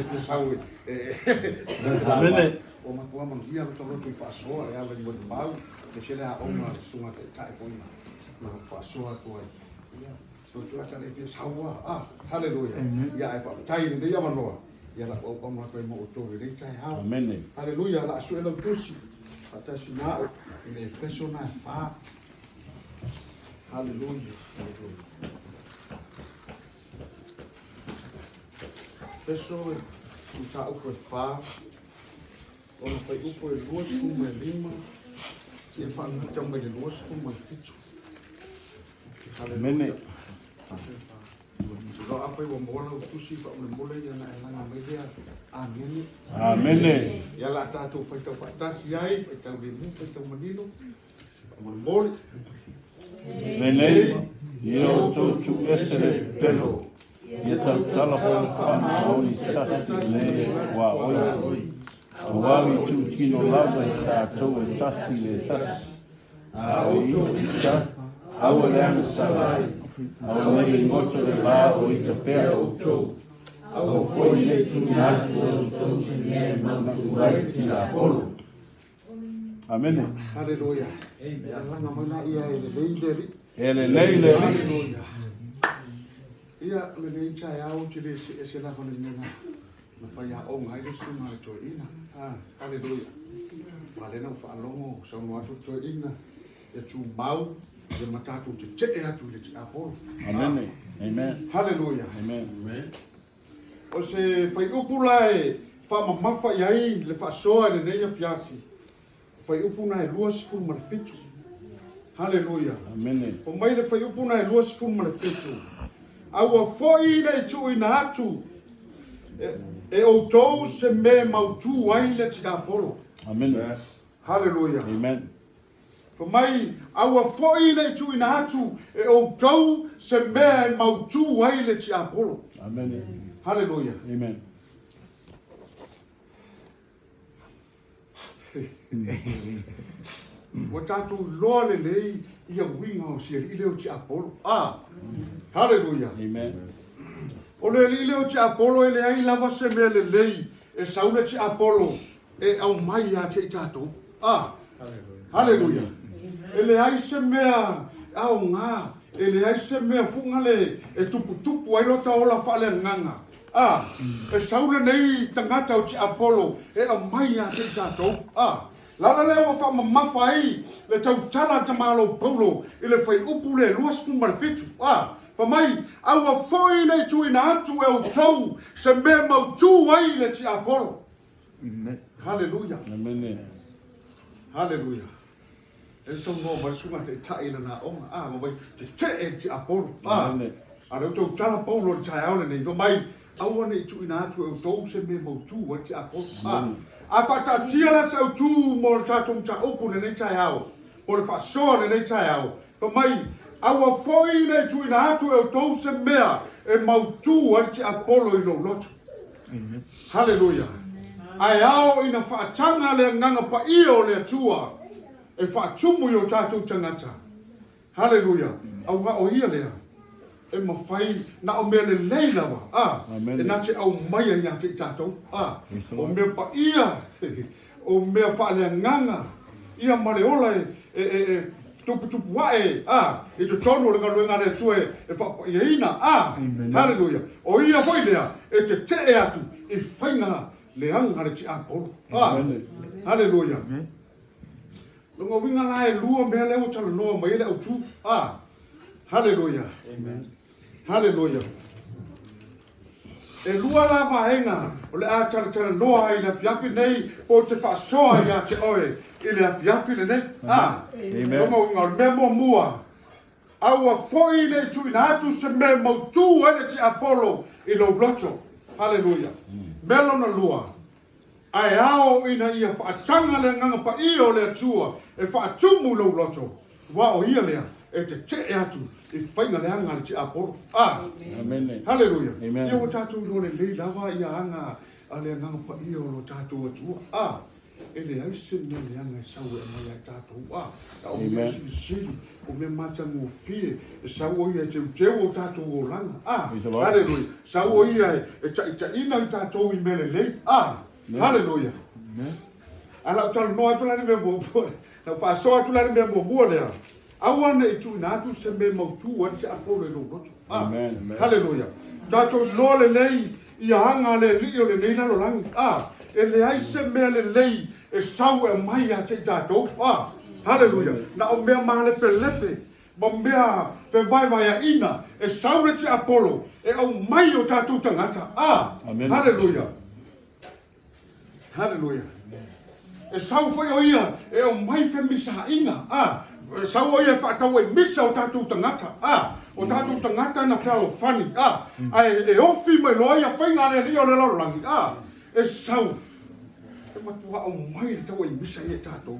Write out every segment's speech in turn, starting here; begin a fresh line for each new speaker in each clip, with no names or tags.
ke saue.
Amene.
O matua mangia lo tolo tu pasoa ya le mo mau. Ke sele a ona sunga te tai poi. Ma pasoa ko ai. So tu ata le fi saua. Hallelujah. Ya ai pa tai ni ya manoa. Ya la o ma ko mo to le tai ha.
Amene.
Hallelujah la su elo tusi. Ata sina le persona fa. Hallelujah. Pessoa que está o que faz, ou não foi o que duas como é lima, que é para não ter uma de duas como é fito.
Amene.
Kalau apa yang membola itu sih pak membola yang nak media, amin.
Amene.
Ya lah tahu kita patas yai, kita limu, kita menino, membola.
Amene. Yo tu esere pelo. Ia tau tala pala whana o i tasi le wa oi. A wawi tu tino lava i tātou e tasi le tasi. A o i ta, awa le ana salai. Awa nebe ngoto le la o i ta pēra o tō. Awa foi le tu nātu o tō si ne mantu rai ti a polo. Amene.
Hallelujah. Ya langa mana ia ele leile.
Ele leile.
Hallelujah. Ia le nei chai au te le se la kone nena. Na fai a o ngai le sunga to ina. Hallelujah. Wale na fa longo sa no atu to ina. E tu mau e matatu te te atu le te apolo.
Amen. Amen.
Hallelujah.
Amen.
Amen. O se fai upula e fa mamafa iai le fa soa le nei fiafi. Fai upuna e luas fu marfitu. Hallelujah.
Amen.
O mai le fai upuna e luas fu marfitu. Aua foi nei tu ina atu e o tou se me mautu ai le tika apolo.
Amen.
Hallelujah.
Amen.
Ko mai aua foi nei tu ina atu e o tou se me mautu ai le tika apolo.
Amen.
Hallelujah.
Amen.
O tatu loa le lei ia winga o sia i leo tika apolo. Hallelujah.
Amen.
O le li leo ti Apollo e le ai lava se me le lei e saule ti Apollo e au mai a te tato. Hallelujah. E le ai se mea au ngā e le ai se mea fungale e tupu ai lota ola fale nganga. E saule nei tangata o ti Apollo e au mai a te tato. Lala leo fa mamafa ai le tau tala tamalo Paulo e le fai upu le luas pumarfitu. Famai, aua foi nei tu ina atu e o tau se me mautu ai le ti Apollo. Hallelujah.
Amen.
Hallelujah. E so no mai sunga te tai na onga. Ma mai te e ti Apollo.
Amen.
Ana tau tala Paulo tai aule nei. Famai, aua nei tu ina atu e o tau se me mautu ai ti Apollo. A fata tia la sa tu mo tatum ta opu nei tai au. O le fa so nei tai au. Famai, aua foi nei tu ina atu e o tou se mea e mautu ai te Apollo i lo loto. Hallelujah. Ai ao ina whaatanga le nganga pa o le atua e whaatumu i o tātou tangata. Hallelujah. Au o ia lea. E mawhai na o mea le leilawa. E na te au maia ia te tātou. O mea pa ia. O mea wha le nganga. Ia mare ola e tupu wae, e to tono le ngaluenga le tue, e whapa ia ina, hallelujah. O ia hoi lea, e te te atu, e whainga le anga le ti Apollo. Hallelujah. Lunga winga la e lua mea leo tala noa mai le au tu, hallelujah. Hallelujah. E lua la vaenga, o le a tala noa ai le fiafi nei, o te whasoa ia te oe, i le fiafi le nei. Lunga winga o mea mua mua. Aua foi nei tu ina atu se me mautu ene ti Apollo i lo loto. Hallelujah. Melo na lua. Ai ao ina ia whaatanga le nganga pa i o le atua, e whaatumu lo loto. Wa o ia lea, e te te atu, e whainga le anga ti Apollo.
Amen.
Hallelujah.
Amen.
Ia o tātou no le lei lava ia anga a le nganga pa i o lo tātou atua. ele ai se me le anga sau e mai ai tātou o me siri o me mata mo fie e sau o ia te o tātou o langa hallelujah sau o ia e ta ina tātou I mele lei hallelujah ala tal no atu la me mo na fa so atu la me mo le awana e tu na tu se me mo tu o te apolo no hallelujah tātou no le lei ia hanga le li o le nei na lo langa e le ai se me le lei e sau e mai a te tātou. Hallelujah. Na o mea maha lepe lepe. Ma mea fe vai a ina. E sau re te Apollo. E au mai o tātou tangata. Hallelujah. Hallelujah. E sau foi o ia. E au mai fe misa inga. E sau o ia whaatau e misa o tātou tangata. O tātou tangata na whiao whani. E ofi mai loa ia whainga le rio le laurangi. E sau. Matua o mai le tau I misa I tātou.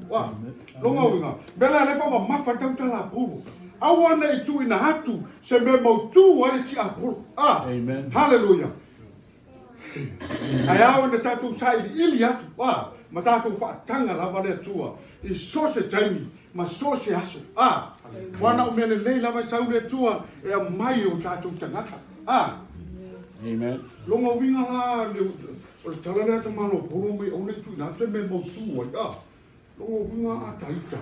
Longa winga. Bela le pa mafa tau tala pulu. Awana I tu ina hatu se me mau tu wale ti apulu.
Amen.
Hallelujah. Ai au na tātou sai ili atu. Ma tātou whaatanga lava le tua. I sose taimi. Ma sose aso. Wana o mene lei lava sau le tua. E a mai o tātou tangata.
Amen.
Longa winga la o le tala lea ta malo polo mai au nei tu ina te me mau tu ai longa winga a taita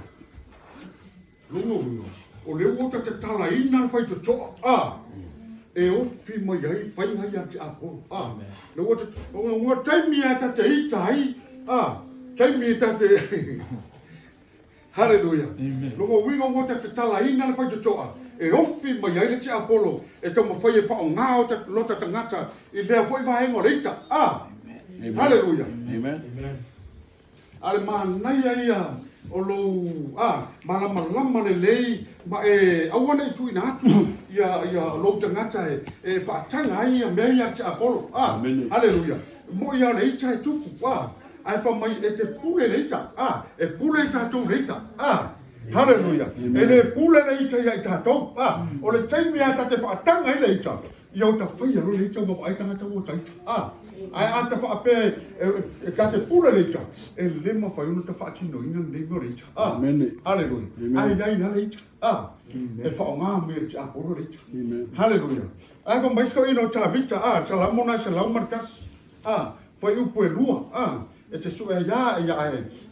longa winga o le uota te tala ina fai te toa e ofi mai ai fai hai a te apolo le uota longa taimi a ta te ita ai taimi a ta te hallelujah longa winga uota te tala ina fai te toa e ofi mai ai le te apolo e tamo fai e whao ngā o te lota tangata I lea fai vahengo reita hallelujah
Amen.
Ale manai ia o lo malama le lei ma e awana I tu ina atu ia lo tangata e whaatanga ai a mea ia te Apollo hallelujah mo ia leita e tuku ai pa mai e te pule leita e pule tātou leita hallelujah e le pule leita ia I tātou o le taimi a ta te whaatanga I leita ia o ta whaia lo leita wa ai tangata o taita ai ata fa pe e ka te pula leita e le ma fa una ta fa tino ina le mo leita hallelujah ai na leita e fa nga me te aporo leita hallelujah ai fa mai sto ino ta vita salamo na salamo markas fa u pu lua e te su ya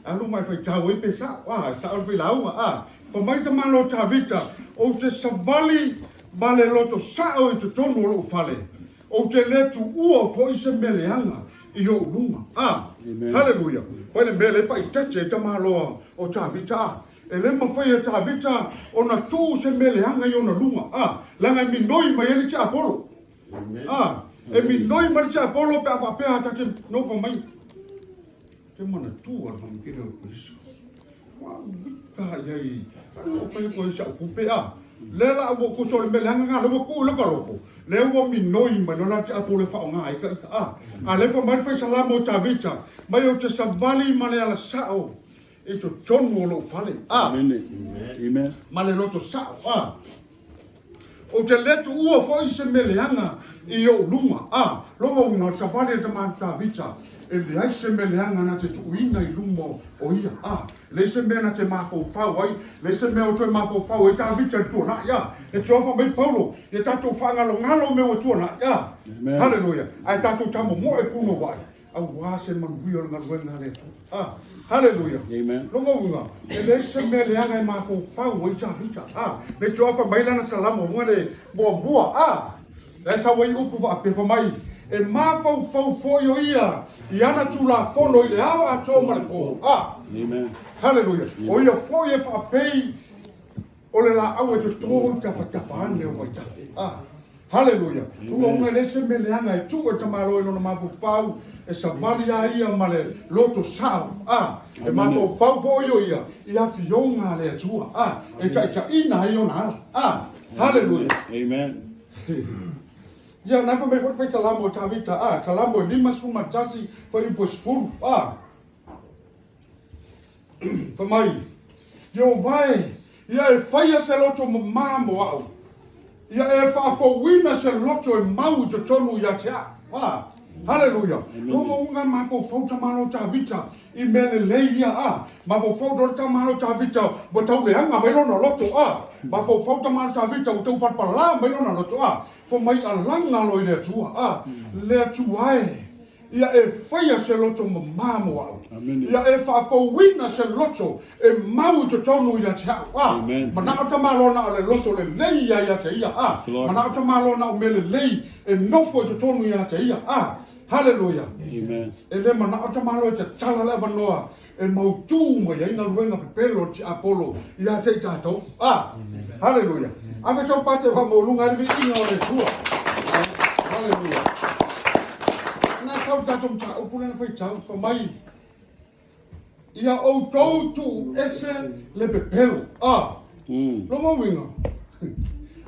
alu mai fa ta we pesa sa o fa lauma fa mai ta malo ta vita o te savali vale loto sa o te tono lo fale o te letu ua po I se meleanga I o lunga. Hallelujah. Poi le mele fai tete te maloa o ta vita. E le ma fai ta vita o na tu se meleanga I o na lunga. Langa mi noi mai ele te Apollo. E mi noi mai te Apollo pe fa pe ta te no fa mai. Te mana tu ar fam kino ko iso. Wa ka yai. O fai ko sa ku pe Lela o ko so le meleanga nga lo ko le ko le o mi noi ma no la te Apollo fa nga ai ka le pa mai fai salamo ta vita mai o te savali ma le ala sao e to tono lo fale
Amen.
ma le loto sao o te letu ua foi se meleanga I o lunga longa unga o savali te ma ta vita e le ai se meleanga na te tuina I lumo o ia le se mena te mafo fau ai le se me o te mafo fau e ta vita tu na e trofa mai Paulo e tato fanga lo ngalo me o tu na hallelujah ai tato tamo mo e puno vai au wa se man hui o ngalo le tu hallelujah
Amen.
longa unga e le se meleanga e mafo fau e ta vita le trofa mai lana salamo ngale boa esa wai upu va pe fa mai e mafo fau foi o ia ana tu la fono I le awa a toma le po
Amen.
hallelujah o ia foi e fa pei o le la au e te tō ta fa ane o mai ta hallelujah unga le se meleanga e tu e tamaro e no mafo fau e savali a ia ma le loto sao e mafo fau foi o ia ia fionga le atua e ta ina I ona hallelujah
Amen.
ia na pa me fai salamo ta vita salamo lima suma tasi fai po spuru pa mai yo vai ia e fai se loto mamamo ia e fa po wina se loto e mau te tonu ia tea Hallelujah. Lomo unga mako fauta malo ta vita. Imele leia a. Mako fauta ta malo ta vita. Botau le hanga mai lona loto a. Mako fauta malo ta vita. Utau patpala mai lona loto a. Fo mai alanga loi le tua a. Le tuae. Ia e whaia se loto mamo au. Ia e whakowina se loto e mau te tonu ia te hau. Mana o ta malona o le loto le leia ia te ia. Mana o ta malona o mele lei e nofo te tonu ia te ia. Hallelujah.
Amen.
E le mana o ta malo te tala le wanoa e mau tū mo ia ina ruenga pepelo te Apollo ia te tātou. Hallelujah. Ame sau pate whamolunga rivi inga o le tua. Hallelujah. Na sau tatum ta upuna na fai tau pa mai. Ia o tau tu ese le pepelo. Longa winga.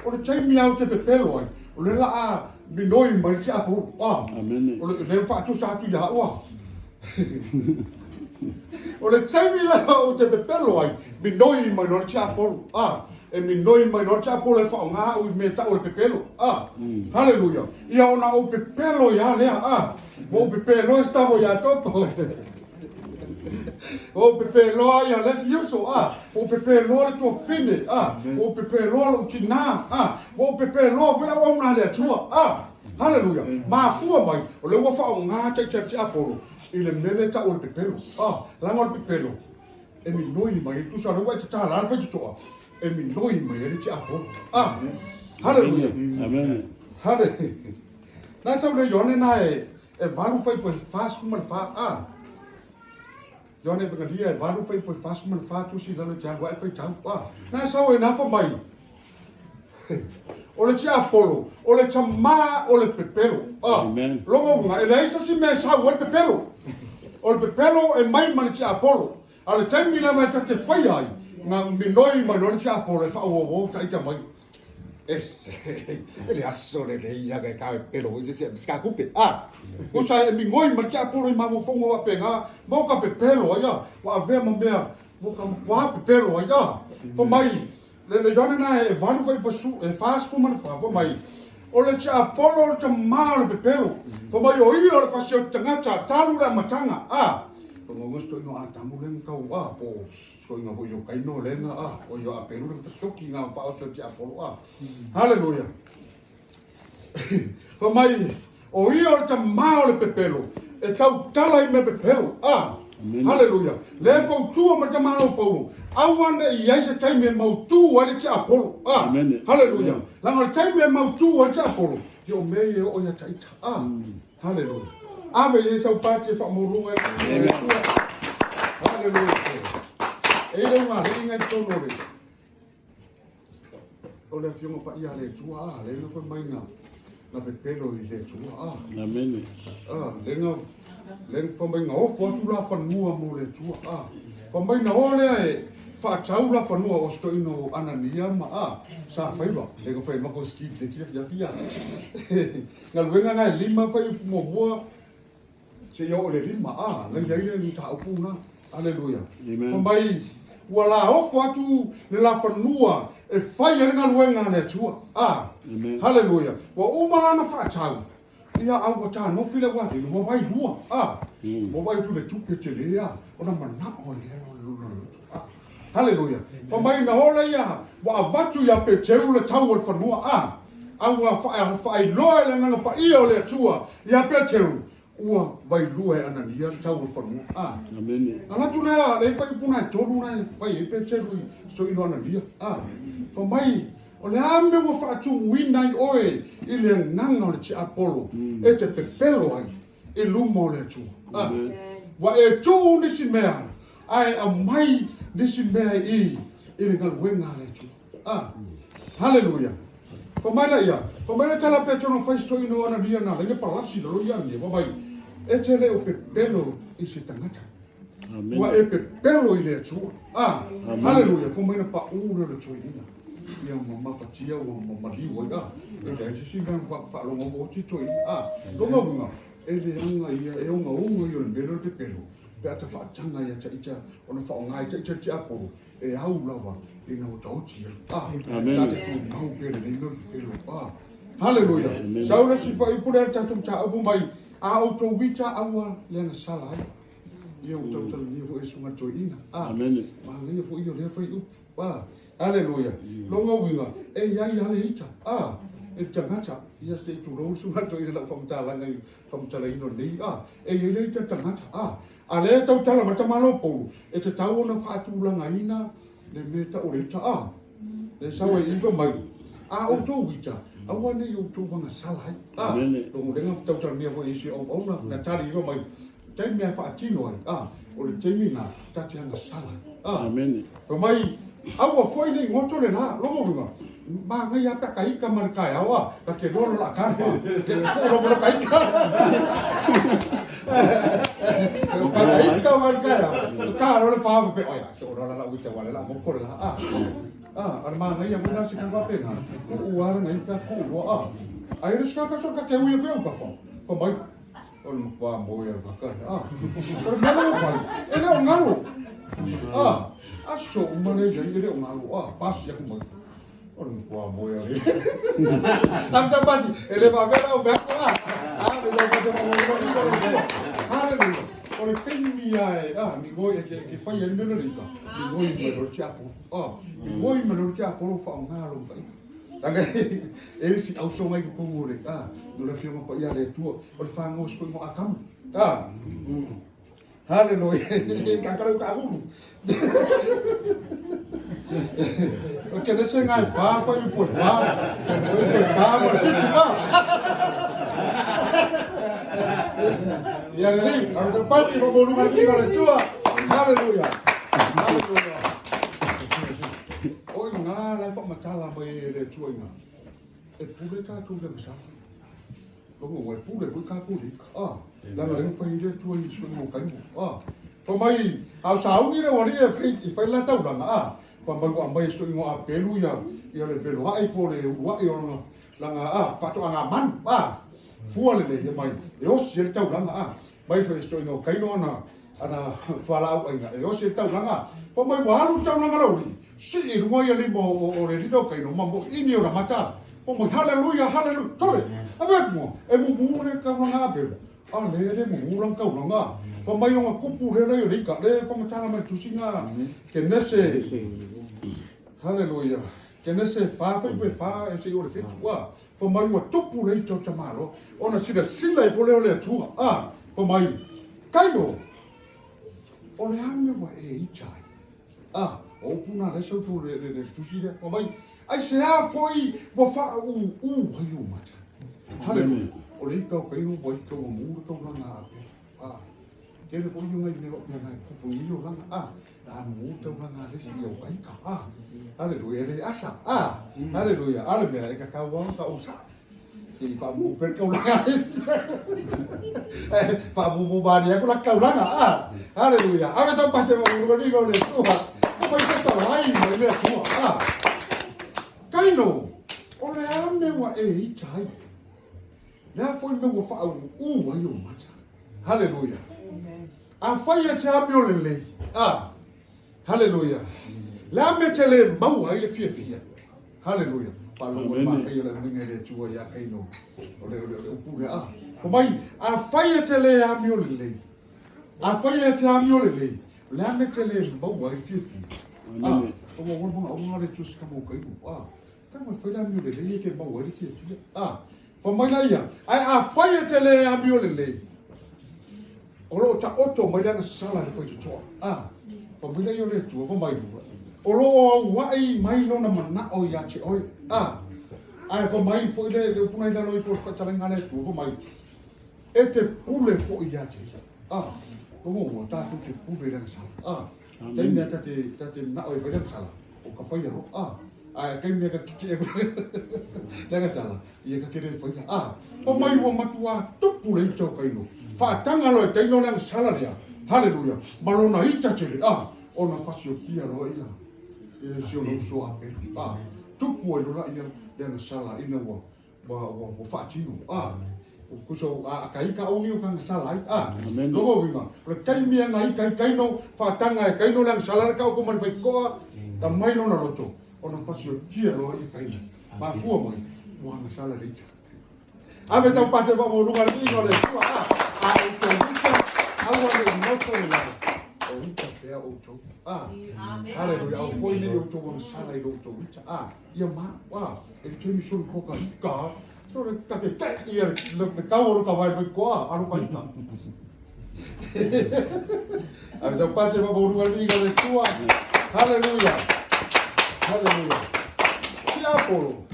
O le taimi au te pepelo ai. O le la a minoi mai te Apollo.
Amen.
O le fa tu sa tu ya wa. O le taimi la o te pepelo ai. Minoi mai no te Apollo. E minoi mai no te Apollo e fa nga o me ta o le pepelo. Hallelujah. Ia ona o pepelo ya lea. O pepelo estavo ya topo. O pepelo ya lesi yuso. O pepelo le tuo fine. O pepelo le utina. O pepelo vea o na le tua. Hallelujah. Ma fua mai. O le wafa o nga te Apollo. Ile mele ta o le pepelo. Langa o le pepelo. E minoi mai tu sa le wa te ta la fa toa. E minoi mai e te Apollo. Hallelujah.
Amen.
Hallelujah. Na sa le yone na e valu fai po fast kuma fa Yone pengalia e valu fai po fast kuma fa tu si lana te agua e fai tau. Na sa o na fa mai. O le te Apollo, o le tama o le pepelo.
Amen.
Longa nga e le isa si me sa o le pepelo. O le pepelo e mai mani te Apollo. A le taimi la mai te fai ai. Nga minoi mai no le te Apollo e fa o ta ita mai. Ele aso le ia ga ka pelo e se ska kupe. O sa e mingoi ma ke Apollo i ma mo fongo wa penga. Mo ka pepelo ia. Wa ave mo mea. Mo ka wa pepelo ia. Po mai le jona na e valu vai pasu e fast kuma na fa mai. O le te Apollo le te ma le pepelo. Po mai o i o le fasio tangata talu la matanga. Po mo gusto no atamu le ka wa po. So inga voi o kaino lenga o yo apelu le soki nga fa o so ti Apollo Hallelujah. Pa mai o io ta mao le pepelo e tau tala I me pepelo Hallelujah. Le fo tu ma ta mao Paulo. Awana I ai se tai me mau tu o ti Apollo Hallelujah. La no tai me mau tu o ti Apollo. Yo me o ya tai Hallelujah. Ave ye sa pati fa morunga. Hallelujah. Ele nga ringa tono le. O le fiona pa ia le tua le no mai na pepelo I le tua
Amen.
Leng fa mai nga o fa tu la fa nua mo le tua fa mai na o le fa tau la fa nua o sto ino anania ma sa fa iba le ko fa ma ko ski le tia fia nga luenga nga lima fa mo mo se yo le lima le ia ni ta upuna Hallelujah.
Amen.
Fa mai wala o fatu le la fanua e fai nga luenga le tua Hallelujah. Wa umala na fa tau ia au ta no file wa le mo vai lua mo vai tu le tupe te le ona mana o le Hallelujah. Fa mai na ola ia wa vatu ia pe teru le tau o fanua au wa fa loa le nga pa ia o le tua ia pe teru ua vai lua e anania le tau o fanua
Amen.
Ana tu le fai puna tolu na fai pe teru so ino anania fa mai o le ame wa fa tu winai oe I le nanga o le te Apollo e te pepelo ai I lumo le tu wa e tu nisi mea ai a mai nisi mea I le galuenga le tu Hallelujah. Fa mai la ia fa mai tala pe tono fai sto ino anania na le palasi lo ia ni wa mai e te le o pepelo I se tangata
Amen.
wa e pepelo I le tu Hallelujah. Fa mai na pa ura le tu ina ia mama fatia o mama liwa e le si ngan fa lo mo ti toi lo nga ele anga ia e unga yo le melo te pelo pe ata fa tanga ia ta ita ona fa ngai ta ti Apollo e au lava ina o tauti
Amen.
ta te mau pelo ni no pelo Hallelujah. Saula si pa ipura ta tum ta abu mai A o to wita awa le na sala ai. Ia o tau tala ni fo e sunga to ina.
Amen.
Ma ngai fo io le fai up. Hallelujah. Longa winga. E ia ia le ita. E tangata. Ia se tu ro sunga to ina la famtala ngai famtala ino nei. E ia le ita tangata. A le tau tala mata malo po. E te tau ona whaatulanga ina. Le meta o reita. Le sawa i iwa mai. A o to wita. Awa ne o to wanga salai. Tongo renga tau tala nia fo isi o ona. Na tari iwa mai. Tai mea whaatino ai. O le teimi na tati anga salai.
Amen.
Ko mai awa koi nei ngoto le na longo winga. Ma ngai aka kai ka man kai awa ka ke lolo la ka pa. Ke ko ro kai ka. Ka kai ka man kai. Ka ro le pa pe oya. So ro la uta wala la mo ko la ar ma ngai ya muna sika pa pe na. U ara ngai ka ko ro Ai res ka so ka ke u pe pa pa. Ko mai on pa mo ya ka. Ko na ro pa. E le ngaro. Aso umane jadi dia ngalu pas ya kembali on kuah moya ni tamsa pasi ele pa vela o bako bela ka te mo haleluya o le temi ai mi ngoi ke fai ele melo rika mi ngoi melo chiapo mi ngoi melo chiapo fa ngalo kai tanga ele si au so mai ko ngore no le fioma pa ia le tuo o le fa ngos ko mo akam Haleluya. Kakak ka ulu. Oke, nese ngai pa yu pos pa. Yu pos pa mo fitu pa. Ya le, au se pati mo bolu ngai ki le tua. Haleluya. Haleluya. Oi nga la pa matala mai le tua nga. E pule ka tu le sa. Logo we pule ko ka pule. La na ring fai le tua i so mo kai mo. Pa mai au sa ni le wari e fai la tau langa pa mai ko mai so ngo a pelu ya le pelu ai po le wa i ona langa pa to anga man fu le le mai e o se tau langa mai fai so ngo kai no na ana fala au ai e o se tau langa pa mai wa lu tau langa lo si i mo ya le mo o le do kai no mambo ini ona mata pa mai haleluya haleluya tore abe mo e mo le ka langa be le mo lang kau langa pa mai nga kupu le le ka le pa matanga mai tusinga ke nese haleluya ke nese fa pe fa e se o le fitu pa mai wa tupu le to tamaro ona sila e pole le tua pa mai kaino o le ame wa e ichai o puna le so tu le tusira pa mai ai se a poi wa fa hayu mata haleluya o le ka kaino wa ka mo ka langa Kere po yung ngay nero na kupuyo lang mo taw lang si yo kay ka haleluya le asa haleluya ale me ka kawan ka usa si pa mo per ka lang pa mo ba niya ko lang ka lang haleluya ame sa pa che mo ni ko le tuwa pa ka ta lai mo le tuwa kaino o le ame wa e chai na po me wo fa ayo mata haleluya a fai te amio le lei. Haleluya. La metele mau ai le fia fia. Haleluya. Palo ma ai le minga le tua ya kaino. O le upure O mai a fai te le amio le lei. A fai te amio le lei. La metele mau ai fia fia. O mo le tus ka mo kai. Ka mo fai le amio le lei ke mau ai fia fia. Po mai la ia. Ai a fai te le amio le lei. Olo ta oto mai langa sala le foi toa. Pa mai yo le tua pa mai. Olo wai mai lo na mana o ya che oi. Ai pa mai foi le punai la loi por fataranga le tua pa mai. E te pule fo ya che. Como ta tu te pule langa sala. Tem me ta te na oi foi langa sala. O ka foi ro. Ai kai me ka kiki e langa sala. Ia ka kere foi. Pa mai wo matua tu pule to kai no. Fa tanga lo te no lang salaria. Haleluya. Malona ita chele. Ona fasio kia ro ia. E sio no so ape. Tu puoi lo ia le sala ina wo fa tino. O kuso kai ka uni o kan sala lo mo vinga. Pre kai mi ngai kai no fa tanga kai no lang salaria ka ko man fai ko ta mai no na roto. Ona fasio kia ro ia kai. Ma fu mai. Wa na salaria. Ave tau pate wa mo lunga ni ngole tua a o to vita a wa le no to la o vita pe o to haleluya o foi ni o to mo sala i to vita ia ma wa e te mi sul ko ka so le ka te ia le ka o ka vai ko a ro ka ita ave tau pate wa mo lunga ni ngole tua haleluya haleluya ia polo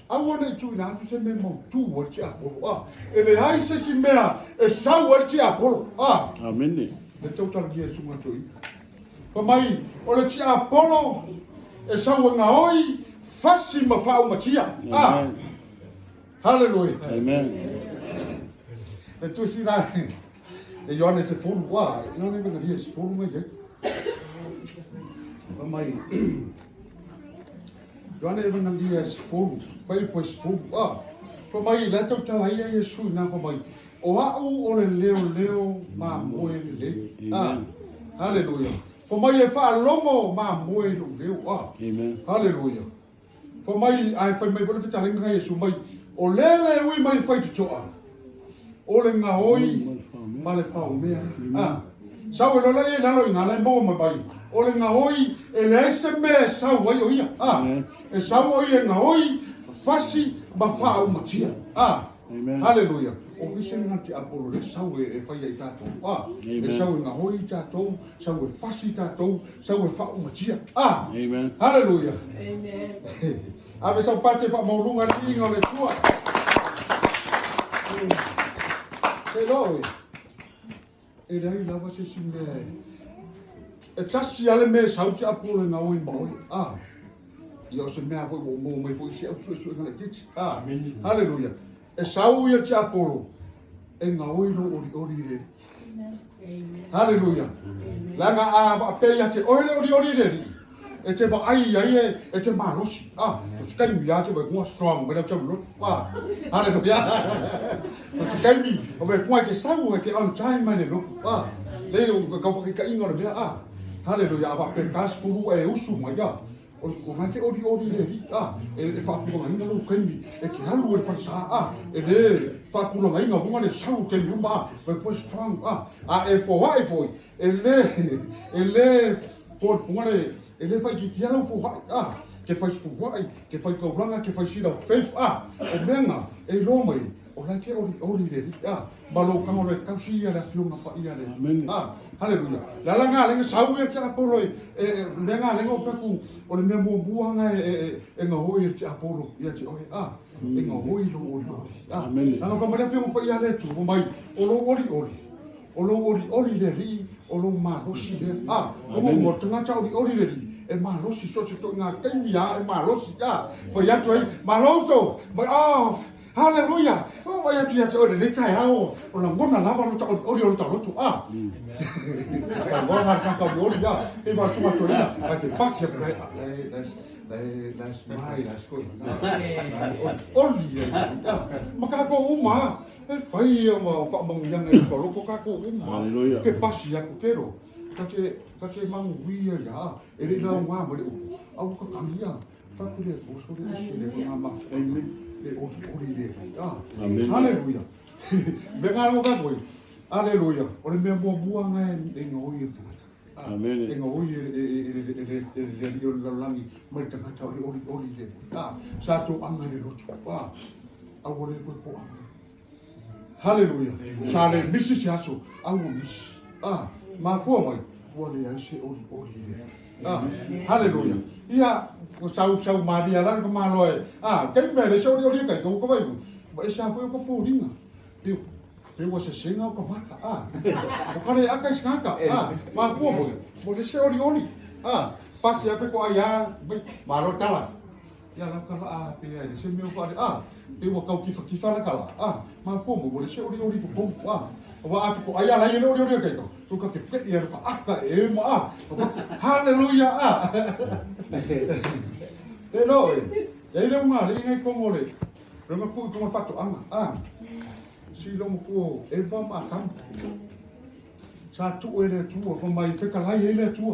I want to na tu se me mo tu o ti apolo ele hai se si mea e sa o ti apolo
Amen.
le tau tala kia sunga tui pa mai o le ti apolo e sa o nga oi fasi ma fa o matia hallelujah
Amen.
e tu si la e Ioane se fulu non ne venga dia se fulu mai pa mai Ioane e venga dia se fulu pai pois fu fa mai la tau tala ia Yesu na fa mai o o le leo ma mo le haleluya fa mai e fa lomo ma mo le leo
Amen.
haleluya fa mai ai fa mai vola fita lenga Yesu mai o lele ui mai fai tu toa o le nga oi ma le fa o mea sa o lo la ia na lo ngala mo mai o le nga oi e le se me sa o ia e sa o ia nga oi fasi ma fa o matia
Amen.
haleluya o vise ngati apolo le sau e fai ai tatou e sau nga hoi tatou sau e fasi tatou sau e fa o matia
Amen.
haleluya
Amen.
ave sau pate fa maulunga ringa le tua se loi e dai lava se singe e tasi ale me sau ti apolo nga hoi maoi io se mea foi mo mai foi se su ngale titi haleluya e sau ia ti apolo e nga oilo ori re haleluya langa a pe ia te oilo ori re e te ba ai e te marosi so skai mi ate ba mo strong ba te lo haleluya so skai mi o be ko ke sau e ke on time mane lo le o ka ka ingo re haleluya ba pe kaspulu e usu mai o nga ke ori le e fa ku nga ngalo kemi e ki halu e fa sa e le fa ku nga nga vunga le sau ke nyumba e po strong e fo hai foi e le po ngale e le fa ki halu fo hai ke fa stu hai ke fa ko ranga ke fa sira faith e menga e lo mai o la ke ori le ba lo ka mo le ka si ya la fiona pa ia le haleluya la nga le sau e ke apolo e lenga le ngo peku o le memo buanga e nga hoi te apolo ia te oi e nga hoi lo ori la nga pa le fiona pa ia le tu mai o lo ori le ri o lo ma rosi le o mo tanga cha ori le ri e ma rosi so to nga kai ya e ma rosi fa ya tu ma roso mai haleluya o vai atu atu ore le tai hao o la ngona lava no ori o talo tu ka ngona ka ori e va tu tu a te passa per las mai las coisas ori ma ka ko uma e fai ma fa mo yang e ko ko ka ko uma ke passa ya ko kero ka ke mang wia ya e le na wa mo au ka kania fa ku le o so le ma le ori le haleluya venga mo ka koi haleluya o le mo buanga e ngoi
Amen.
e ngoi e yo la langi mai ta ka ori le sa to anga le lo pa a wo le ko haleluya sa le misi siaso a wo misi ma ko mai wo le ai se ori le haleluya ia ko sau Maria la ko malo ke me le so ori ka ko vai ba sa foi ko furinga There was a singer ko maka ko kare aka iskaka ma ko mo le se ori pas ya ko aya malo tala ya la kala pe ya se me ko pe wo ka kifa la kala ma ko mo le se ori ko wa ko aya la yo ori ka to ka ke pe ya ka aka e ma haleluya no e le ma le ngai ko mo le ma ko fatto si lo mo ko e va ma kam sa tu e le tu ko mai te ka lai e le tu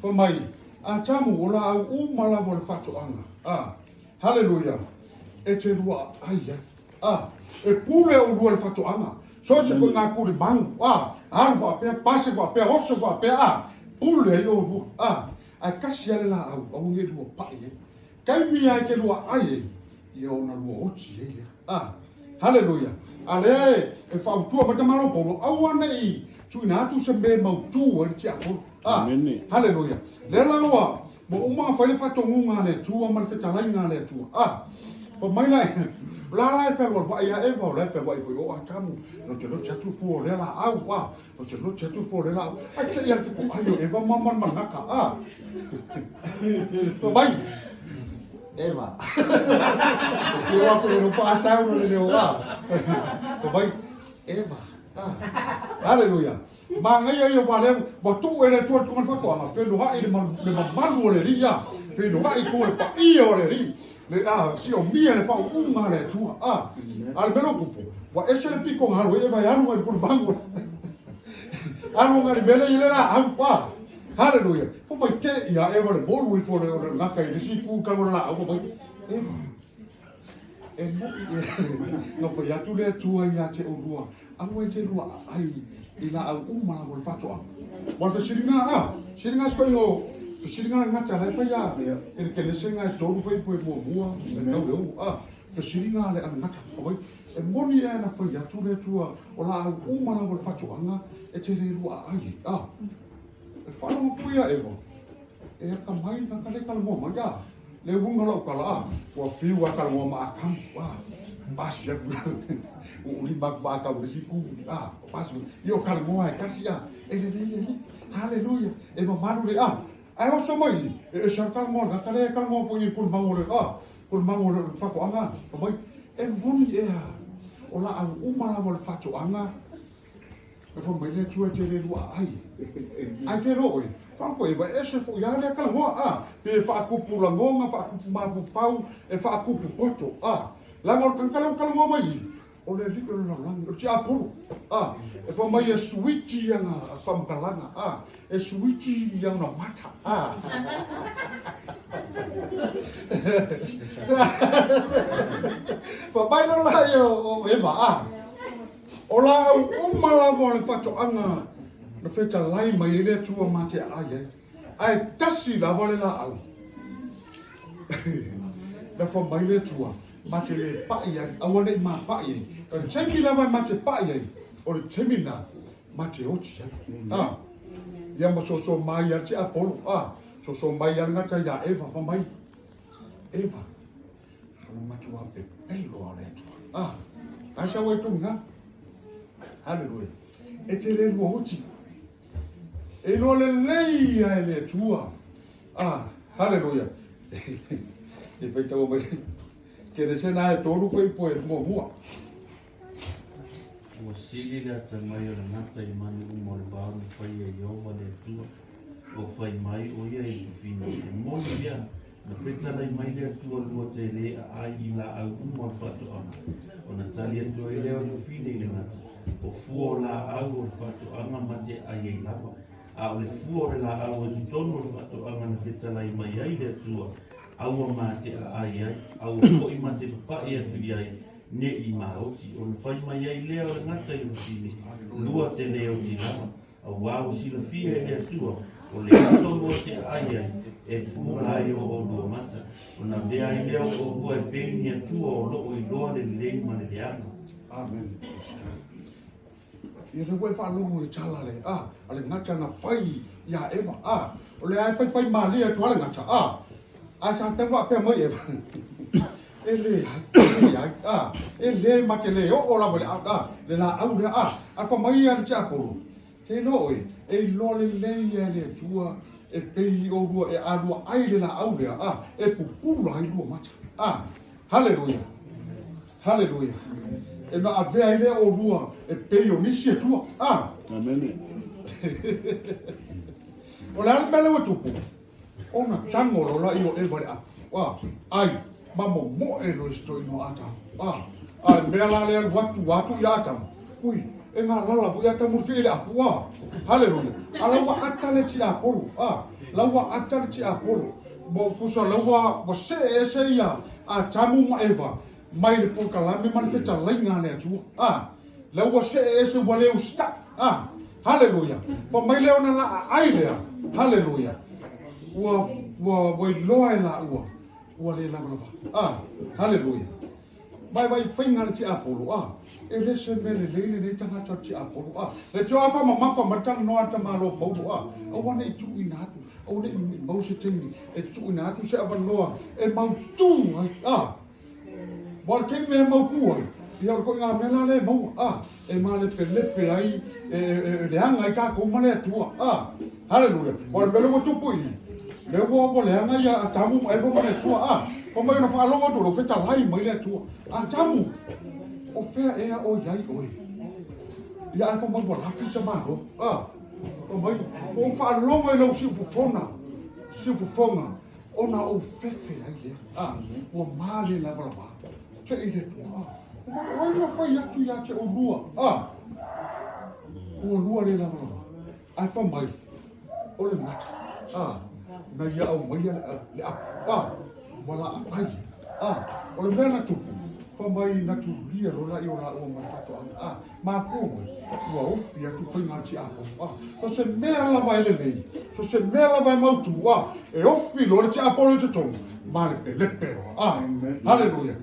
ko mai tamu ola au mala mo le fatto haleluya e te rua aia e pule o rua le fatoanga so se ko nga ku le mang an va pe pase va pe oso va pe pule o rua a kasi ale la au nge rua pa ye kai mi ai ke rua ai ye ona rua o chi ye haleluya ale e fa tu ma tamalo po au ana i tu na tu se be mau tu o ti apo haleluya le la wa mo uma fa le fatonga le tu ma le fetalinga le tu pa mai lai la fa lo ba ya e va le fa wa i o atamu no te lo chatu fu le la au no te lo chatu fu le la ai ke ya te ko ayo e va mama manaka pa mai Eva. Ke wa ko no pa sa no le wa. Ko bai Eva. Haleluya. Ma ngai yo pa le bo tu ele tu ko fa ko ma fe lo ha ile ma lo le ri ya. Fe lo ha I ko le pa I o le ri. Le si o mia le fa u ma le tu al belo kupo. Wa ese le piko ngalo Eva ya no ko bango. Anu ngai mele ile la pa. Haleluya. Ko mai te ia e vale bolu I fore o ngaka I si ku ka la o mai. E mo no foi atu le tua ia te o rua. Anu e te rua ai ina au uma mo fato a. Mo te siringa sko no siringa ngata le fa ia. E ke le singa to foi po mo mua. No le te siringa le ana ngata o mai. E moni e na foi atu le tua o la au uma mo fato anga e te le rua ai. E whana mo puia ewa. E ka mai na kale kalamo ma ya. Le wunga lau kala Wa fiu a kalamo ma akam. Pasi ya kula. Uli magba ka uli siku. Pasi. Io kalamo ai kasi ya. Haleluya. E ma maru le Ai o so mai. E sa kalamo na kale kalamo po I kul mangore Kul mangore fako anga. Ko mai. E moni e o la au umala mo le fato anga. E fo mai le tua te le rua ai. Ai ke roi. Fanko e vai ese fo ya le kala mo pe fa kupu la ngonga fa kupu ma fu fau e fa kupu poto la ngor kan kala mo mai o le liko la lang ti apu e fo mai e switchi ya na fa mkalanga e switchi ya na mata fa bai lo la yo e va o la o mala mo le fato anga no feta lai mai ele tua mate ai tasi la vale la au da fo mai le tua mate le pa ia awale ma pa ia o chemi la mate pa ia o chemi na mate ochi ya mo so mai ya ti apolo so mai ya ngata ya eva fo mai eva no mate wa pe pelo ale tua acha wa tu nga haleluya etele lo ochi e no le lei ai le tua haleluya e feita o mai ke de sena e toru ko po e mo mua
o sili la tamai o ngata I mani mo le ba no fai e yo va le tua o fai mai o ia I fini mo ia na feita lai mai le tua lo te le ai la au mo fato ona talia to ile o fini le ngata o fuo la au o fato anga mate ai lava o le fuo la au o tono o fato anga na feta lai mai ai le tua au mate ai au ko I mate pa ia tu ai ne I maoti o fai mai ai le o ngata I fini lua te le o ti lava au wa si la fie le tua o le so o te ai e pulai o lo mata ona ve ai le o ko e peni tua o lo I lo le le mane le ana
amen ia le wai fa longo le chala le ale ngata na fai ya eva o le ai fai mali e toale ngata a sa te wa pe mo eva ele ya ele mate le o la vole le la au le a fa mai ya cha polo te no e lo le le tua e pe o ru e a ru ai le la au le e pupulu ai ru mata haleluya haleluya e no ave ai le o rua e pe o nisi e tua
amen
o la mele o tupu ona tango lo la io e vale ai mamo mo e lo sto no ata me la le watu ya ata ui e nga la bu ya ta mu fili apu haleluya ala wa ata le ti apolo la wa ata le ti apolo bo kuso la wa bo se ya a tamu ma eva mai le pokalame ma le fetalaiga le atua le ua se ua le usta haleluia fa mai le ona la'ai lea haleluia ua iloa e la'ua ua le lavalava haleluia vai faiga le ti'apolo e lese me lelei lenei tagata o ti'apolo le tio a famamafa ma le talanoa tamālo paulo aua ne'i tu'uina atu au ne'i mau se taimi e tu'uina atu se avanoa e mautū ai Wal ke me mau kuai. Ia ko nga me la le mau e ma le pelepe ai le anga ai ka ko ma le tua. Haleluya. Wal me lo tu pui. Le wo le anga ya atamu e ko ma le tua. Ko mai na fa longo do feta lai mai le tua. Atamu. O fe e o yai oi. Ia ko mo la fita ma ro. Ko mai ko fa longo e lo si fona. Si fona. Ona o fefe ai. O male la va. Ke ile tua. Ai na fai atu ya te o lua. O lua le la lua. Ai fa mai. O le mata. Na ia au mai le a. Wala ai. O le mena tu. Fa mai na tu lia ro la i o la o mai fato anga. Ma ko mai. Ua o ia tu fai ngati a. So se mea la vai le nei. So se mea la vai mau tu. E ofi lo le te apolo te tonu. Ma le pe lepe. Hallelujah.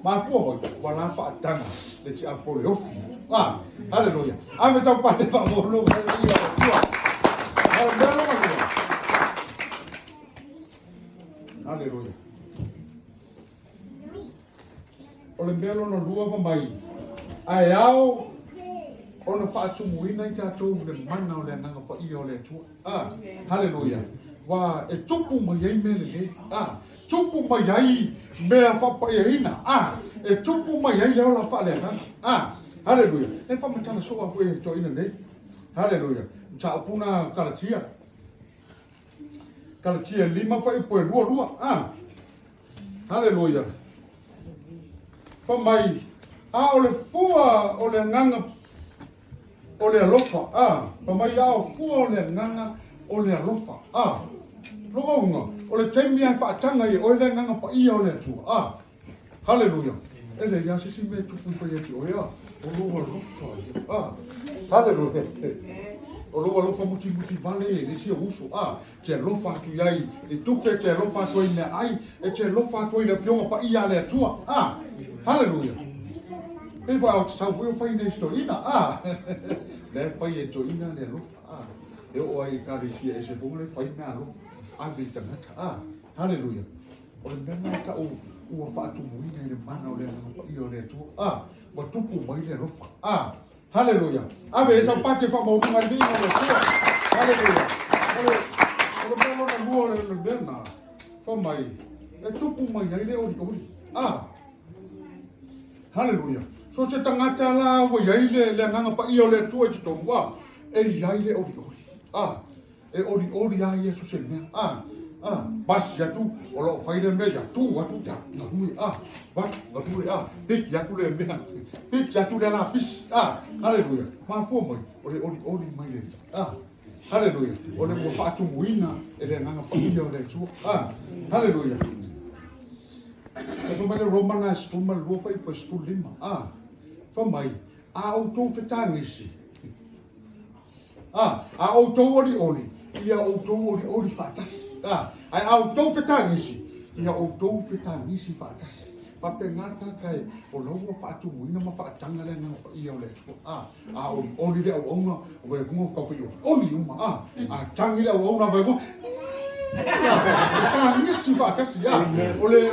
Ma ko mai wala fa tanga le te apolo ofi. Hallelujah. Ame tau pate pa mo lo ia. Hallelujah. Ole mbelo no lua va mai. Ai ao ona fa tu muina i tatou le mana o le nanga pa i o le tu. Hallelujah. Wa e tupu mai ai mele le. Tupu mai ai mea fa pa i ina. E tupu mai ai le ola fa le nanga. Hallelujah. E fa matala so a fue to ina nei. Hallelujah. Ta puna kalatia. Kalatia lima fa i po lua. Hallelujah. Fa mai ole fua ole nganga ole alofa pa mai fua ole nganga ole alofa longa ole temi ai fa tanga i ole nganga pa ia ole tu haleluya ele ya se me tu pu pa ti oya o lo alofa haleluya o lo alofa muti vale le si uso te alofa tu ai e tu te alofa tu ina ai e te alofa tu ina fionga pa ia le tu haleluya. E vai ao sau eu fai nesto ina le fai e to ina le lo e o ai karisia e se bong le fai na lo a vita ngata haleluya o le mena ka o fa tu muina le mana o le no io le tu wa tupu mai le lo haleluya ave esa parte fa mo ma vino le tu haleluya o le mena na luo le mena fa mai e tupu mai le ori haleluya. So se tangata la wa yai le nganga pa i o le tu e te tonga e yai le ori e ori a Yesu se mea bas ya tu o lo fai le mea tu wa tu ta na hui wa tu pik ya tu le mea pik ya tu le la pis haleluya ma po mai ori mai le haleluya o le mo fa tu muina e le nganga pa i o le tu haleluya e ko mai romana stu mal lo fai po stu lima fa mai auto fetangisi auto ori ia auto ori fatas ai auto fetangisi ia auto fetangisi fatas pa pengar ka kai o lo fa tu muina ma fa tanga le na ia le ori le o nga o ve mo ka fi ori uma tangi le o na ve mo nisi fatas ya ole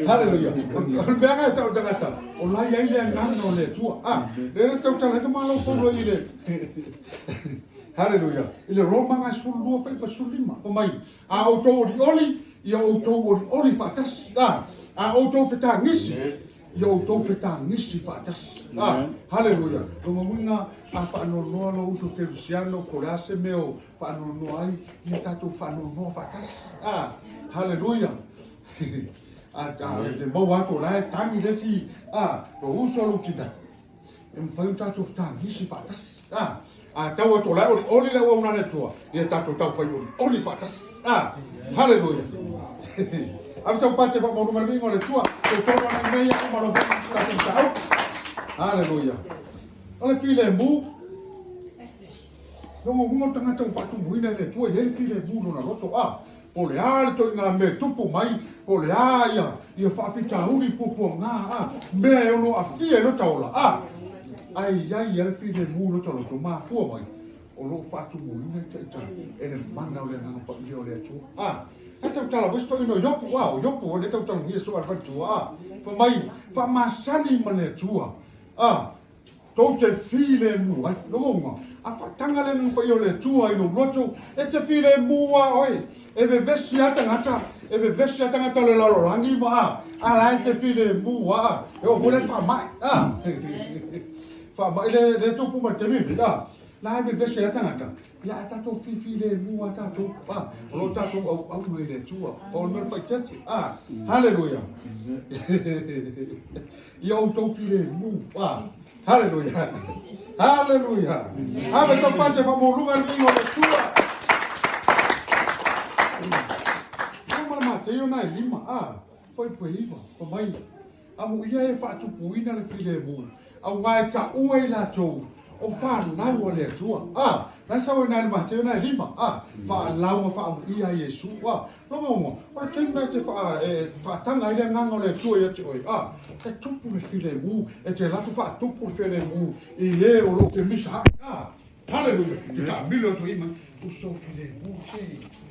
haleluya o benga ta dangata o la ia ile ngano le tu le ta ta le malo polo ile haleluya ile roma nga sulu fa pa sulima o mai auto ori ia auto ori fatas auto feta nisi ia auto feta nisi fatas haleluya o munga apa no lo uso cristiano corase meu pa no ai ia tato fa no fatas haleluya de mo ato la tangi desi lo uso lo tida em fa un tato feta nisi fatas a tau to la oli la ona le tua ia tato tau fai oli fatas haleluia a tau pate fa mo numero vingo le tua to to na meia ma lo ka tau haleluia ole file mu no mo tanga tau patu muina le tua ia file mu no na roto o le ale to ngā me tupu mai o le ia whaafita uri pupu ngā me ono a fie no taola ai ia file mu no taola to maa pua mai o lo whaatu muina ta ene mana o le ngā pa i o le atu e tau tala wisto ino yopu o yopu o le tau tala ngia so arwatu pa mai pa masani ma le atua tau te file mu ai longa a whatanga le ngā pa i o le atua ino roto e te file mua oi e ve vesi atangata le lalorangi ma ala te file mua e o vole fa mai fa mai le tupu ma te mimi la ve vesi atangata ya tato file mua tato lo tato au mai le tua o no fa tete haleluia ia o to file mua haleluia ave sa parte fa mo lunga le tua te ona lima foi poiva ko mai amu ia e fa tu puina le file mu au vai ta ue la tu o fa na le tua na sa ona ma te ona lima fa la mo fa ia Yesu lo mo pa tenda te fa tanga ile nganga le tua ia te oi te tupu le file mu e te la tu fa tupu le file mu i le o lo ke misa haleluia te ta milo to ima tu so file mu te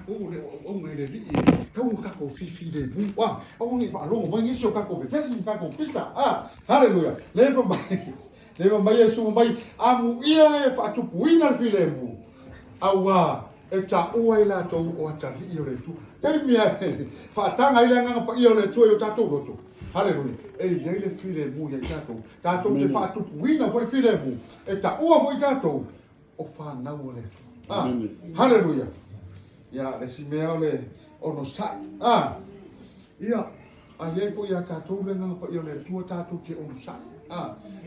o mai le ri tau ka ko fifi le mu o ngi pa lo mo ngi so ka ko fesi ka ko pisa haleluia le va Yesu mai amu ia e pa tu puina file mu awa e ta ua la to o ta ri o le tu te mia fa tanga ile nga pa i o le tu o ta to roto haleluia e ye le file mu ye ta to te fa tu puina fo file mu e ta ua mo ta to o fa na o le haleluia ya le si mea le ono sai ia a ye po ya tatou le nga pa yo le tua tatou ke ono sai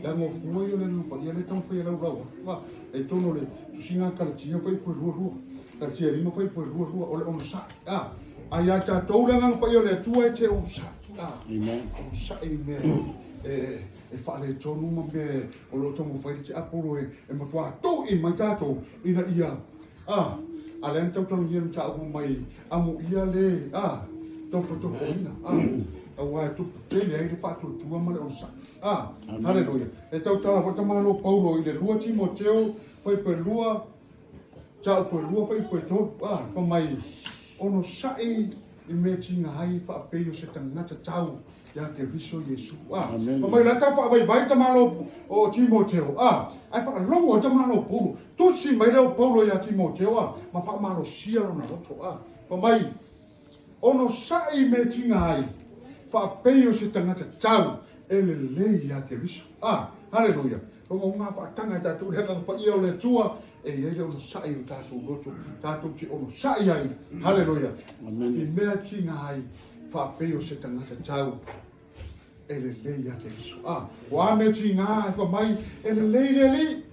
la ngo fu yo le nga pa yo le tau fa la ura e tono le tu singa ka le tia fa po ru ka tia lima fa po ru o le ono sai a ya tatou le nga pa yo le tua te ono sai amen ono sai me e fa le tonu ma me o lo tomo fa te apolo e ma tua to i ma tatou ina ia alen tau tau ngiam ta abu mai amu ia le tau foto ina awa tu te le ai fa tu ma le onsa haleluia e tau tala foto malo Paulo i le lua Timoteo foi per lua tau per lua foi per to fa mai ono sai i me tinga ai fa pe yo se tangata tau ya ke riso Yesu fa mai la ta fa vai ta malo o Timoteo ai fa longo ta malo Paulo tu si mai le Paulo ya Timoteo ma fa malo sia na roto fa mai ono sai me tinga ai fa pe yo se tangata tau ele le ya ke riso haleluia o nga fa tanga ta tu le pa io le tua e ele ono sai o ta tu roto ta tu ki ono sai ai haleluia amen i me tinga ai fa pe yo se tangata tau ele le ya ke riso wa me tinga fa mai ele le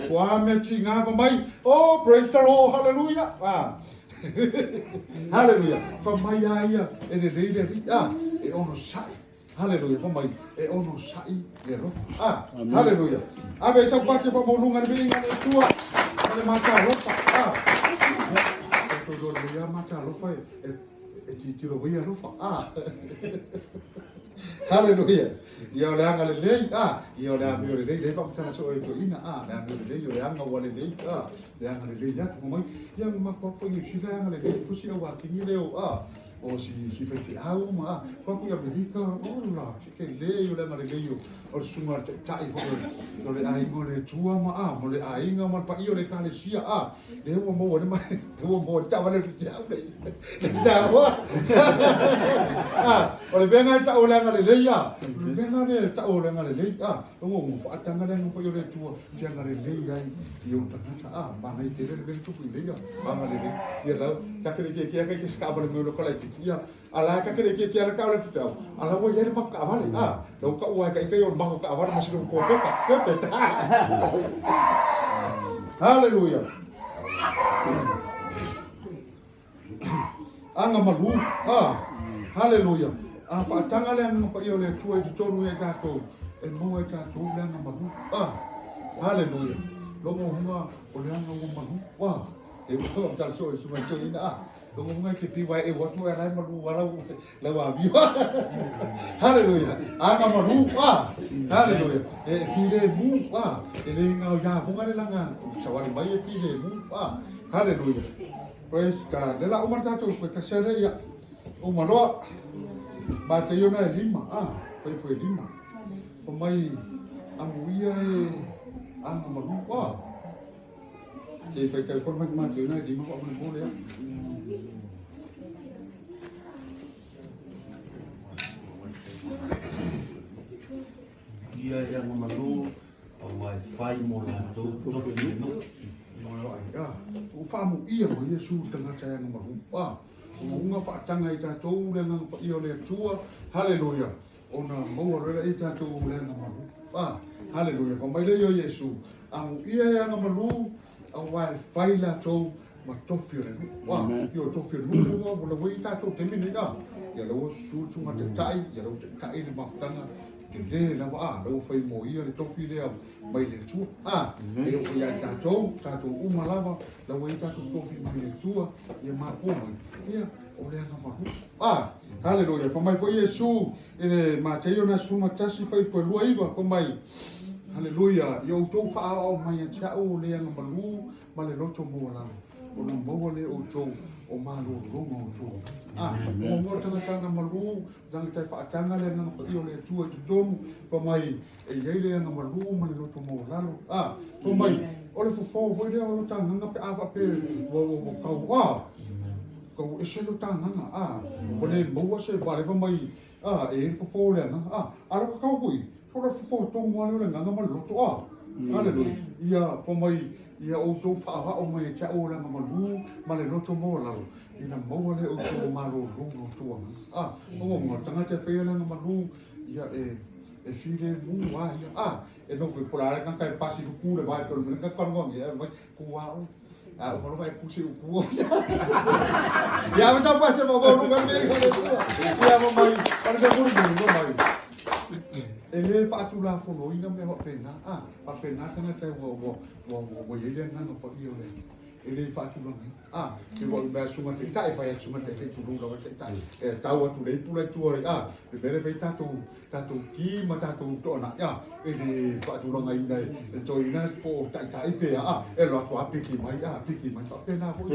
wa me tinga fa mai oh praise the Lord hallelujah hallelujah fa mai ia ele le e ono sai hallelujah fa mai e ono sai le ro hallelujah ave sa parte fa mo lunga le vinga le tua le mata ropa to do le mata ropa e ti tiro via ropa haleluia io le anga le lei io le anga le lei fa tana so e to ina le anga le lei io le anga wale lei le anga le lei ya ko mai ya ma ko ko ni si le anga le lei fusi wa ki ni leo o si fa ti au ma ko ku ya America o la si che lei io le anga le lei o sunga te tai ko do le ai mo le tua ma mo le ai nga ma pa io le kale sia le o mo le ma o mo ta va le ta le sa wa o le venga ta o le anga le lei le venga le ta o le anga le lei o mo fa tanga le mo io le tua ti anga le lei ai io ta ma nei te le ben tu le ba ma le lei ia la ka ke scava le mo lo kola kia ala ka kere kia ala ka ole fitau ala wo yele mak ka vale lo ka wa ka yo mak ka vale masih ko ka pe haleluya anga malu haleluya apa tanga le anga pa yo le tuai tu tonu e ka ko e mo e ka tu le anga malu haleluya lo mo hunga o le anga mo malu wa e ko ta so e suma tu ina lo mo hunga ke ti wa e wa tu e lai malu wala la wa bi haleluya anga malu haleluya e file mu e le nga ya hunga le langa sawali mai e file mu haleluya praise God le la umar ta tu ko ka sere ya umaro ba te yo na lima foi lima o mai amuia e anga malu te fai kai forma ma te na lima ko mo mo le
ia yang malu o mai fai mo la to no
o fa mu ia mo Yesu tanga ta yang malu unga fa tanga ita to le nga pa io le tua haleluya ona mo re ita to le nga malu haleluya ko mai le yo Yesu ang ia yang malu ang wa fai la to ma to pio le yo to pio le wo le wo ita to te mini ya lo su su ma te tai ya lo te tai le ma tanga te le la lo fai mo ia le to pio le mai le tu e o ya ta to uma lava la wo ita to pio mai le tua ia ma po mai ia o le anga malu haleluya pa mai po Yesu ele Mateo na suma tasi fai po lua iwa pa mai haleluya yo to pa o mai cha o le anga malu ma le loto mo la o na mo le o to o malu lo mo to mo tanga tanga malu dang tai fa tanga le anga pa io le tua tu dom pa mai e le anga malu ma le loto mo la pa mai o le fo foi le o tanga nga pe ava pe wo ka ko ese lo tanga o le mo se vale pa mai e fo le nga ara ka ko so le fo to mo le nga ma lo to haleluya ia pa mai ia o to fa o mai cha o la ma lu ma le lo to mo la ina mo le o to ma lo lo to o mo tanga te fe le nga ma lu ia e file mu wa ia e no foi por ara kan kai pasi ku le vai por me ka kon ngon ia vai ku wa o mo vai pusi o ku ia ma ta pa se mo mo ga me ia mo mai para que por mo mai ele fa tu la fono ina me va pena pa pena tanga te wo ele nga no pa io le ele fa tu la che vuol bere su mate tai fai su mate tu lu la tai tau tu le pula tu le bere fai tatu ki ma tatu to na ele fa tu la ina to ina po tai pe e lo tu piki mai pa pena ko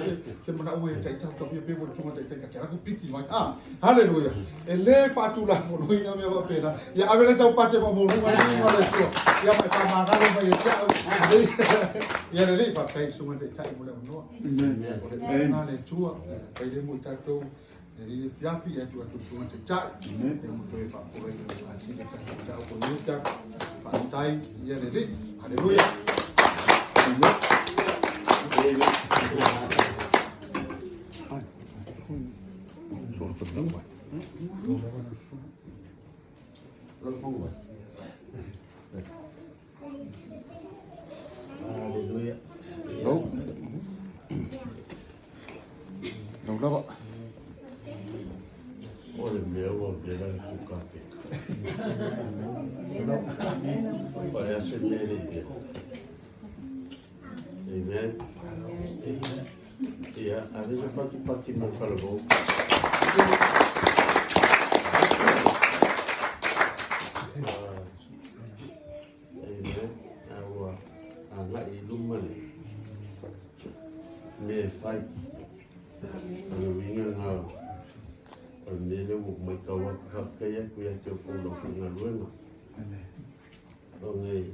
se mana o tai tatu pe po tu mate tai ka ku piki mai haleluya ele fa tu la fono ina me va pena ya avele sa pate pa mo lu mai ma le tu ya ma pa ma ga le mai ya le fa tai su mate tai mo no na le tua fai le mo tato e piafi e tu su mate tai e mo to fa por e a ti ka ta ko ni ta pa tai ya le haleluya
haleluya
no no
ole meu vera ku ka pe para ser nele amen ia a veces pati mo falou me fai ana winga nga nele mo mai kawa ka kaya ku ya te ko lo nga luenga ngai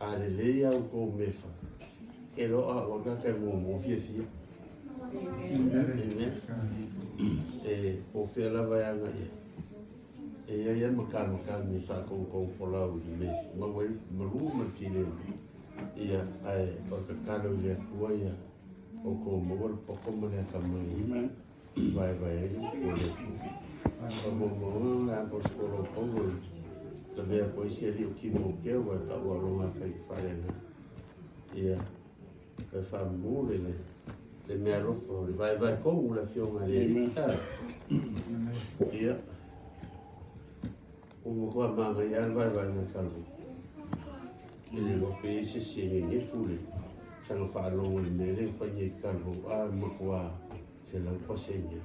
ale le ya ko me fa ero a wa ka ka mo fie o fe la va ya nga ya ya makan ni sa ko fola u me ma wai malu ma file ia ai o ka kalo le kuia o ko mo o ko mo le ka mai
vai o la poskolo pongo la vea poesia di kimo ke wa ta wa longa kai fare ia per fa mure le me arofo vai con la fiona le ia ko mama ia vai na kalvo ele lo pe se ne fule sang fa lo le me fa ni kalvo a mo kwa se la posegna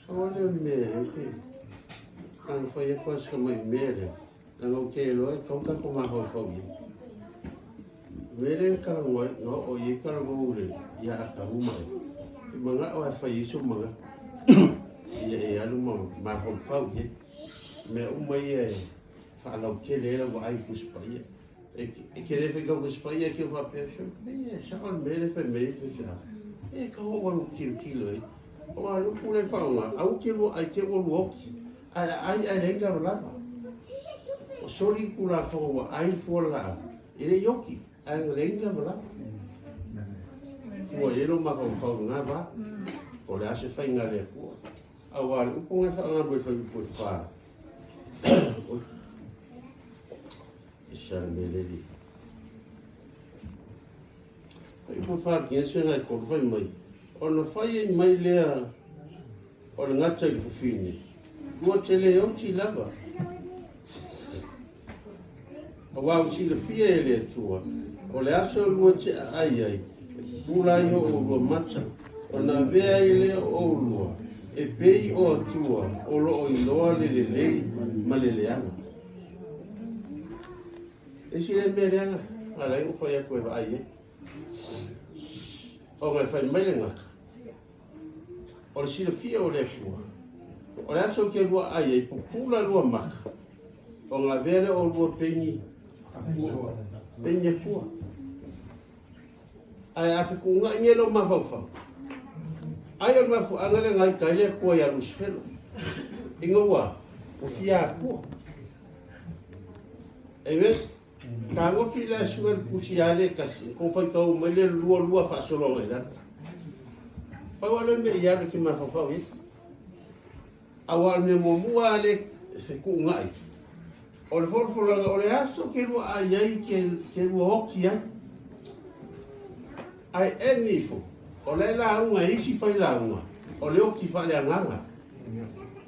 Olha o mere, quando foi a coisa que mãe mere, não quero, então tá com uma roupa. Mere carangoi, não, o ye carangoi, ya akamuma. Manga o foi isso manga. E alu ma roupa ye. Me uma ye, fala o que ele vai cuspaia. E que ele fica cuspaia que vai pecho. E só o mere foi mere já. E que o quilo aí. O lu pule faunga au ke lu ai ke o luoki ai renga lava o sori kula faunga ai fola ele yoki ai renga lava fo elo ma ko faunga va o le ase fainga le ko au al upo nga faunga bo fa Charmeleli. Ai mo fa ke se na ko fa mai. O na whai mai lea o le ngata i fuwhini. Rua te leo ti lava. O wau si le fia e lea tua. O le aso rua te ai. Pulai o rua mata. O na vea i lea o rua. E pei o atua. O lo o iloa le lei ma le leanga. E si le mereanga. Ala ingo whai ako e wa ai e. O ngai whai mai le ngaka. O le sila fia o le kua. O le ato ke lua ai e pupula lua maka. O ngā vere o lua pengi. Pengi e kua. Ai afi ku ngā ngelo mawhauwhau. Ai o mafu angale ngai kaile kua ya rusfelo. Inga ua, o fia a kua. Ewe, ka ngofi la suel kusi ale kasi. Ko whai kau mele lua whaasolonga i lana. Pawala me ia ki ma fa e. Awal me mo mua le se ku ngai. O le for o le aso ke lu ai ke lu hoki ai. Ai enifo. O le la unga isi fa la unga. O le oki fa le nganga.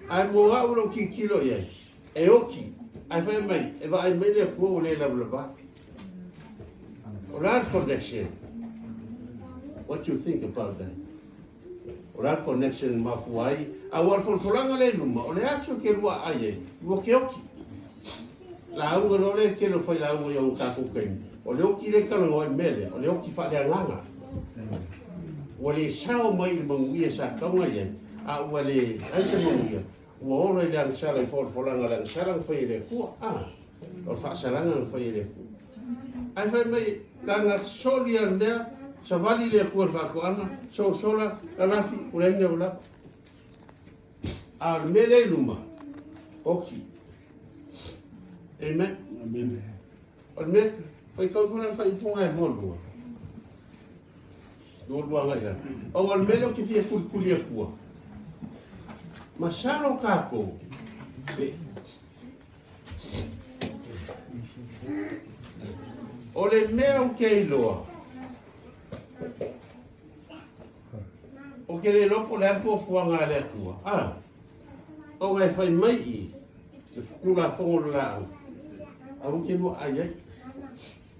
Ai mo ga ulo ki kilo ye. E oki. Ai fa mai e va ai me le ku le la ba. O la connection. What do you think about that? O la connection mafuai, a war folfolanga le luma, o le atso ke lua ai, lua ke oki. La aunga no le ke lo fai la aunga iau kako kaini. O le oki le kalango ai mele, o le oki fa le anganga. O le sao mai le manguia sa kaunga iai, a ua le aise manguia. Ua ora i le angsala i folfolanga le angsala fai le kua, o fa salanga fai le kua. Ai fai mai, langa soli al mea, sa vali le kua whakoanga, so sola, la lafi, urenga wala. Al mele luma, oki. Amen.
Amen.
Al me, fai kau funa fai punga e molua. Molua ngai la. O al mele o ki fia kuli a kua. Masalo kako. O le mea o ke iloa. O ke le lopo le alfo fuanga le kua. O ngai fai mai i. E fukula fongo la au. Au ke lua ai ai.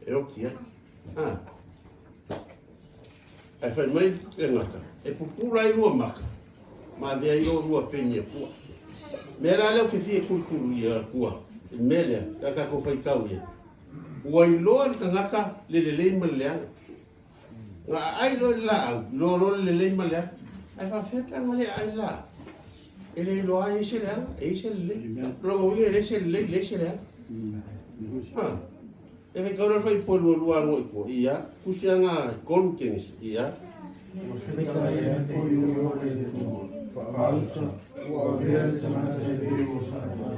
E o ki ai. E fai mai le ngata. E fukula i lua maka. Ma vea i o lua penye kua. Mera leo ke fie kulkulu i a kua. Melea, kaka ko fai kau ia. Ua i loa ka ngaka le lei maleanga. Nga ai lo la au, lo le lei maleanga. Ai fa feta ngale ai la. Ele lo ai se leanga, e se le. Lo ia le se le se leanga. E me kaura fai polo lua ngoi ko ia. Kusianga kolu kings ia.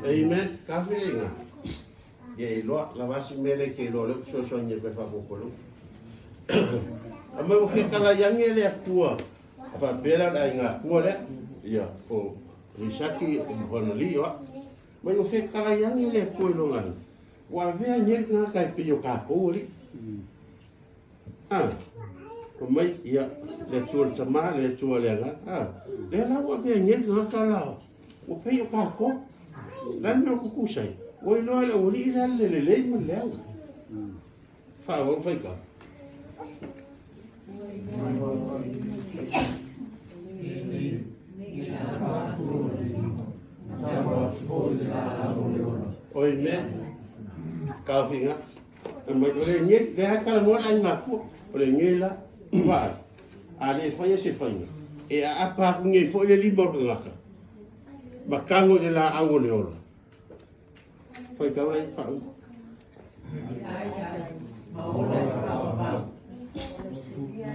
Amen. Kafiringa. Ye lo la base mele ke lo le so so nye pe fa kokolo. Ama o fika la yange le akua. Fa pera da inga kuole ia o risaki o honoli o mai o fe kala yang le ko lo ngai wa ve nyel na kai pe yo ka ko ri o mai ia le tuol tama le tuol le nga le la wa ve nyel na kala o pe yo ka ko lan no ku sai o lo le o ri la le mo le fa o fa ka oi me ka finga mo le nye le ka mo ai na ku le nye la va ale fa se fa e a pa nge fo le libor nga ka ma kango de la awo le ola fa ka le fa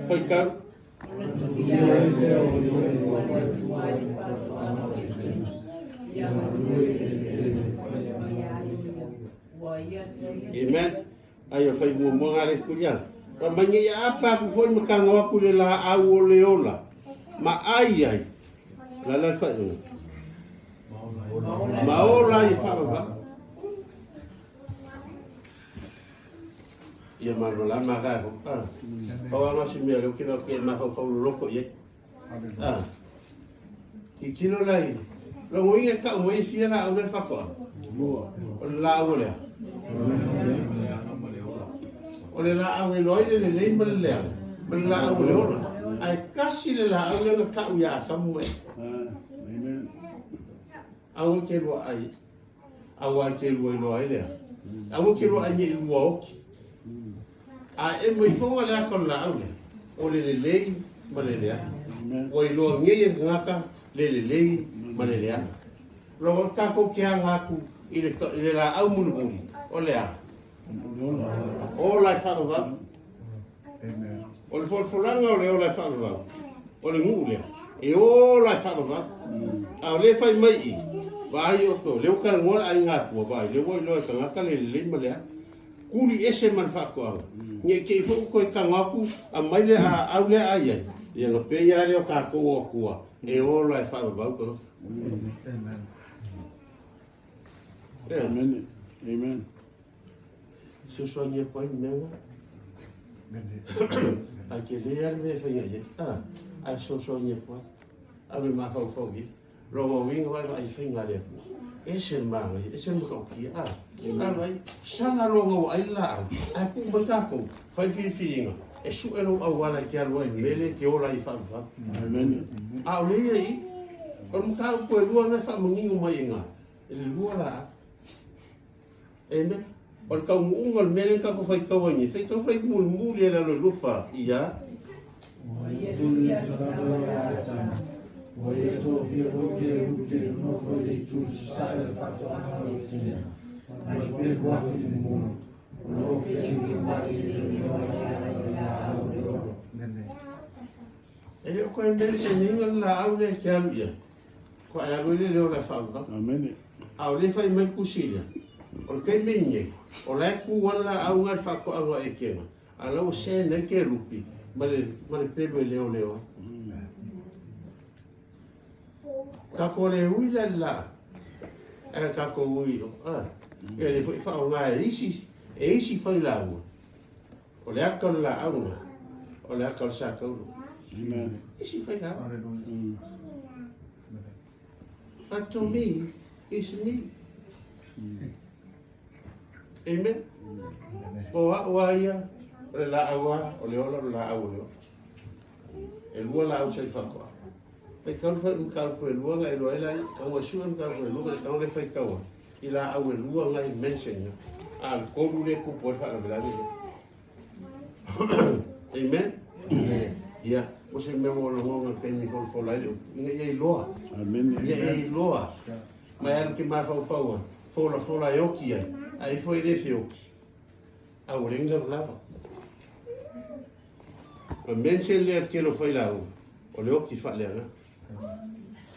fa ka Amen. Ayo fai mo ngare kulia. Ka mangi apa ku foi makanga ku le la au le ola. Ma ai ai. La fa. Ma ola I fa ba. Ia ma la ma ga ko. Ba ma si me lo kino ke ma fa loko ye. Ki kilo lai. Lo mo ia ka mo I fia la au le fa ko. La au le. O le la au loi le le ma le la au le ola ai kasi le la au le ka u ya ka mu
Amen.
au ke lo ai au ke lo loi le au ke lo ai ni wo a e mo fo le ka la au le o le le ma le le o I lo nge ye ngaka le ma le le lo ka ko ke anga ku I le la au mu mu o le a o la fa va
Amen.
o le folanga o le o la fa va o le ngule e o la fa va a le fa mai I va I o to le ka ngol ai nga ko va le wo lo ka nga le ma le kuri ese man fa ko nge ke fo ko ka nga ku a mai le a au le ai ia no pe ia le ka ko o ku e o la fa va ko
Amen.
Amen. Amen.
se soñe ko menga a ke le ar me fa ye a so soñe ko a me ma fa fo bi lo mo winga vai vai finga le ese ma ko ki vai sana lo ngo ai la a ku ba ka ko fa fi e su ero a wala ki al wai mele ke ora I fa
Amen.
a le I ko mo ka ko lu na fa mo ngingo mai nga e lu la ene o ka ungol mele ka ko fai ka wani fai ka fai mul le la lo fa ia ele ko ende se ningal la au le ke alu ia ko ai alu le la fa
Amen.
au le fai mai kusilia o ke minye o le ku wala au ngal fa ko anga e kema ala o se ne ke lupi male pelo le o ka ko le ui la e ka ko ui e le foi fa o ngai isi foi la o le akal la au o le akal sa ka u
Amen.
isi foi la
Hallelujah.
but to me is me amen o wa ia o le la awa o le ola la awa e lua la au sai fa ko e ka fa un ka ko lua la e lo ela ka wa su un ka ko lua ka le fa ka wa I la au lua la mention al ko lu le ku po fa la amen ya o se me mo lo mo ka ni fo la e loa
Amen.
e loa ma al ki ma fa fo la yoki ai foi de fioki a urenga lava o mense le ke lo foi la o le oki fa le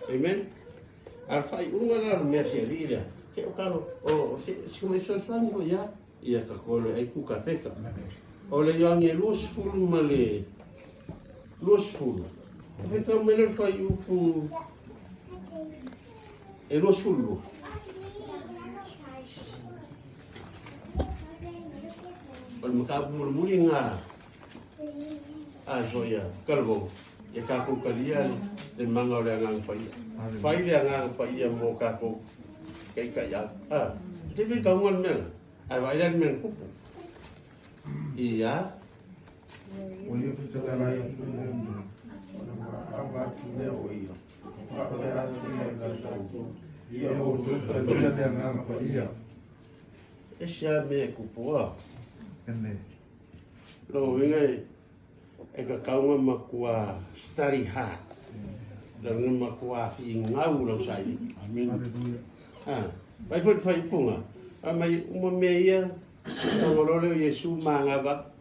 amen al fai unha la me se ria ke o caro o se me so sango ya ia ka ko le ai ku ka peka o le yang e los fulu male los fulu Foi tão melhor foi o Erosfulu. Ol makapu murmuri nga joia kalbo e kako kalia le manga le ngang pai fai le ngang pai mo kako kai kai te vi ka ngon men ai vai dan men kupu iya
Olha para o trabalho que eu lembro. Agora que eu ia. Era e eu outro também da minha família.
esse é me kupu
Ene.
lo wingai e ka kaunga makua stari ha la makua fi ngau lo sai
Amen.
vai foi fai punga mai uma meia ngolole Yesu mangava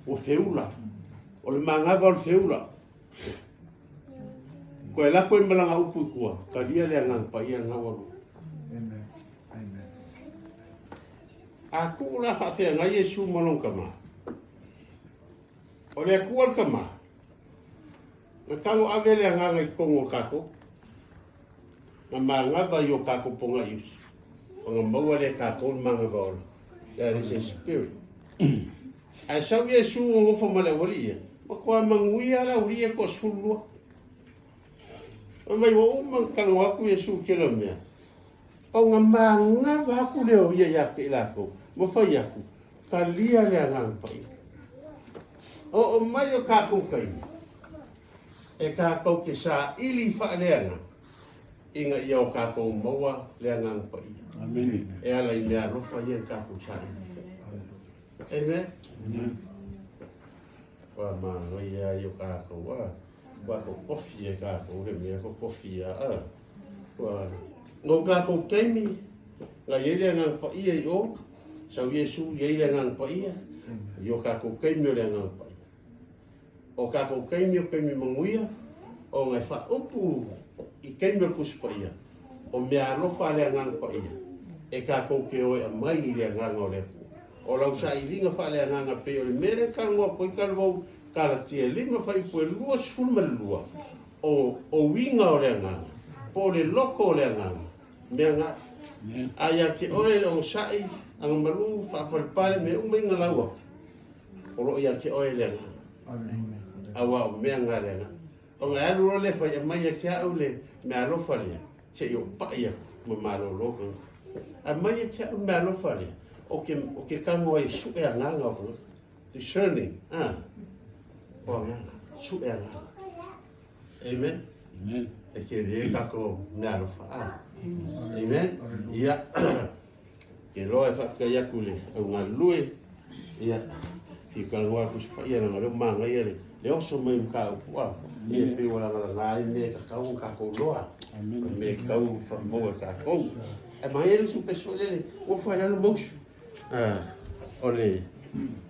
o feula o le mangava o feula ko ela ko mbalanga upu kua kalia le ngang pa ia ngau
Ene. Amen.
aku la fa fe nga Yesu molong kama o le kual kama na tango avele nga ngai kongo kako na mangava yo kako ponga is o nga maua le kako mangava there is a spirit ai sau Yesu o fo male wali ma ko manguia la uri ko sulua o mai o man kalwa ku Yesu kelo mea o nga mangava ku le o ia ke lako mo fai aku kalia le ngang pai o mai o kako kai e kako ke sa ili fa le nga inga ia o kako maua le ngang pai
Amen.
e ala i mea rofa ia kako sa amen wa ma ia yo kako wa ko kofi e kako le mea ko kofi wa no kako kemi la ile ngang pai e o sa Yesu ile ngang pai yo kako kemi le ngang pai o kako kemi manguia o ngai fa upu i kemi ku pai o mea rofa le ngang pai e kako ke o mai le ngang o le o lau sa i linga fa le ngang pe o le mere kalwa ko kalwa kala tie lima fa i po lua sfulma lua o winga o le ngang po le loko o le ngang mea nga aya ke oe o sai ang malu fa palpale me umenga lawa o lo ya ke oe le ngang
Amen.
awa o mea nga le ngang o nga alu le fa ya mai ke au le me alo fa le che yo pa ya mo malo lo a mai ke au me alo fa le o ke kango e su e nga nga ko discerning o nga su e nga amen
Amen.
e ke le ka ko me alo fa amen ya ke lo e fa ka ya kule o nga lui ya ki ka ngwa ku pa ya nga lo manga ya le oso mai ka wa e pe wala na me ka ko loa
Amen.
me ka u fa mo ka ko e mai ele su pessoa dele o fa no moço olhe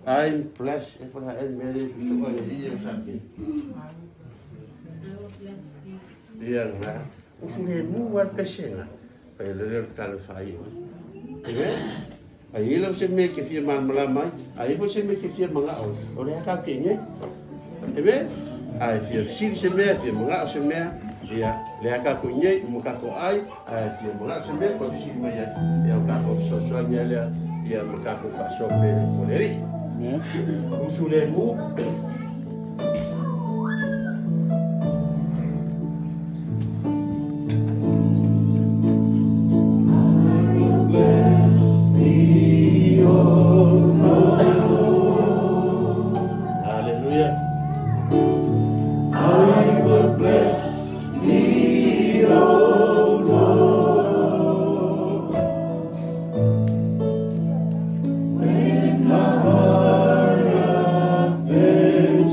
I'm blessed e para ele me su ko le dia sabe dia na o fune mu wa pesena pa ele le ka le fai ai ele se me ke fia mala mai ai você me ke fia manga o le ka ke ne ebe ai fia sil se me fia manga se me ia le ka ko nye mo ka ko ai fia manga se me ko si me ia ka ko so so nya le ia mo ka ko fa so pe o le ri
Amen.
o su le mu Hallelujah. I will bless thee, O Lord. When my heart affects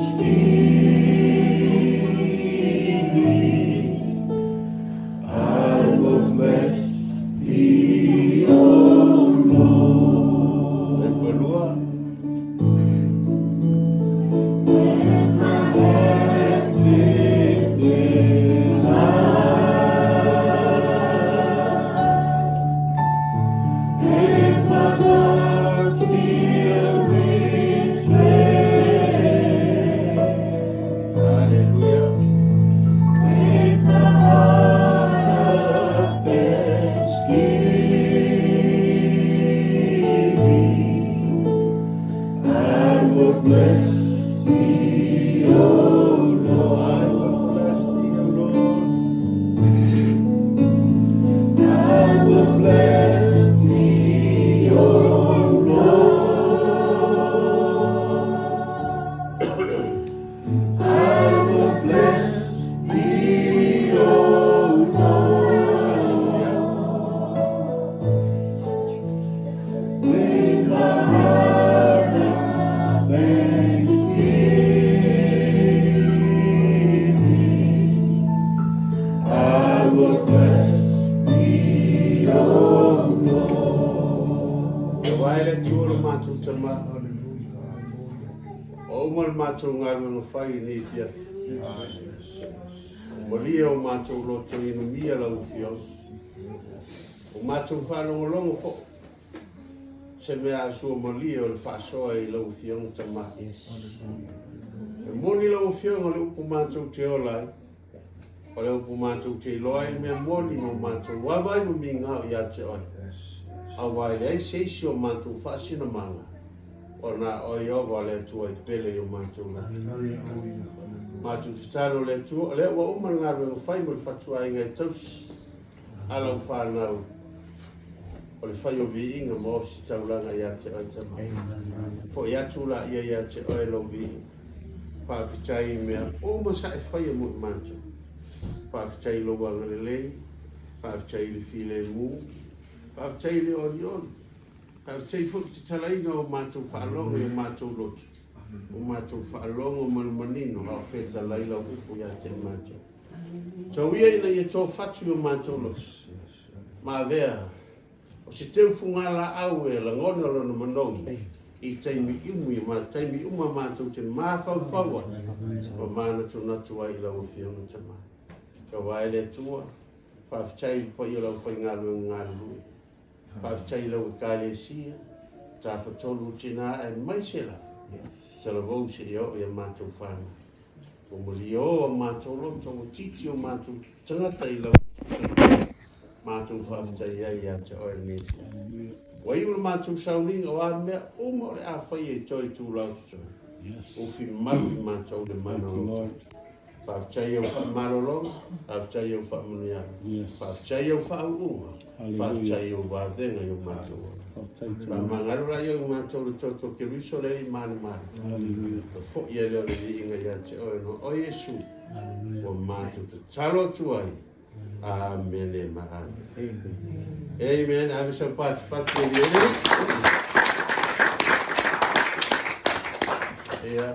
vai le tua mātou tama. O mal mātou ngā runga whai ni fia. Malia o mātou loto inu mia lau fio. O mātou whanongolongo fo. Se mea sua malia o le whasoa i lau fio tama. E moni lau fio ngā le upu mātou te olai. O le upu mātou te loai mea moni mo mātou. Wawai mo mi ngā i a te oi. A wai le ai seisi o mātou whaasina manga. O nā oi o wa le tua i pele o mātou la. Mātou fitaro le tua. Le wa umar ngā runga whai mo le whatua i ngai tausi. Ala u whanau. O le whai o vi inga mo si tauranga i a te oi tama. Po i atu la ia i a te oi lo vi. Whaafitai mea. O ma sa e whai a mo i mātou. Whaafitai lo wanga le lei. Whaafitai le file mu. Whaafitai le ori ori. Whaafitai fuki te talaina o mātou whaalonga i o mātou lotu. O mātou whaalonga o manumanino. Hao wheta laila upu i a te mātou. Tau ia ina i tō whatu o mātou lotu. Mā vea. O se teu fungala au e la ngona lona manongi. I taimi imu i mā taimi uma mātou te māwhau whaua. O māna tō natu ai lau o whiona tama. Ka wai le tua. Whaafitai po i lau whai ngā lua ngā lua. Whaafitai lau i kāle sia. Tā whatolu tina e mai se la. Tala vau se i o i a mātou whāna. O muli o a mātou loto o titi o mātou tangata i lau. Mātou whaafitai ai a te oe nesi. Wai ula mātou sauninga o a mea uma o le a whai e toi tū lau tu. O fi malu i mātou le mana o. Whaafitai au wha marolonga, whaafitai au wha munuiara. Whaafitai au wha unga, whaafitai au wāwenga i o mātou. Wa mangarura i o mātou le toto ke riso le i mana mana. O fo i a leo le li inga i a te oe no o Yesu. O mātou te talo tu ai. Amen e maana. Amen. Have some parts. Yeah.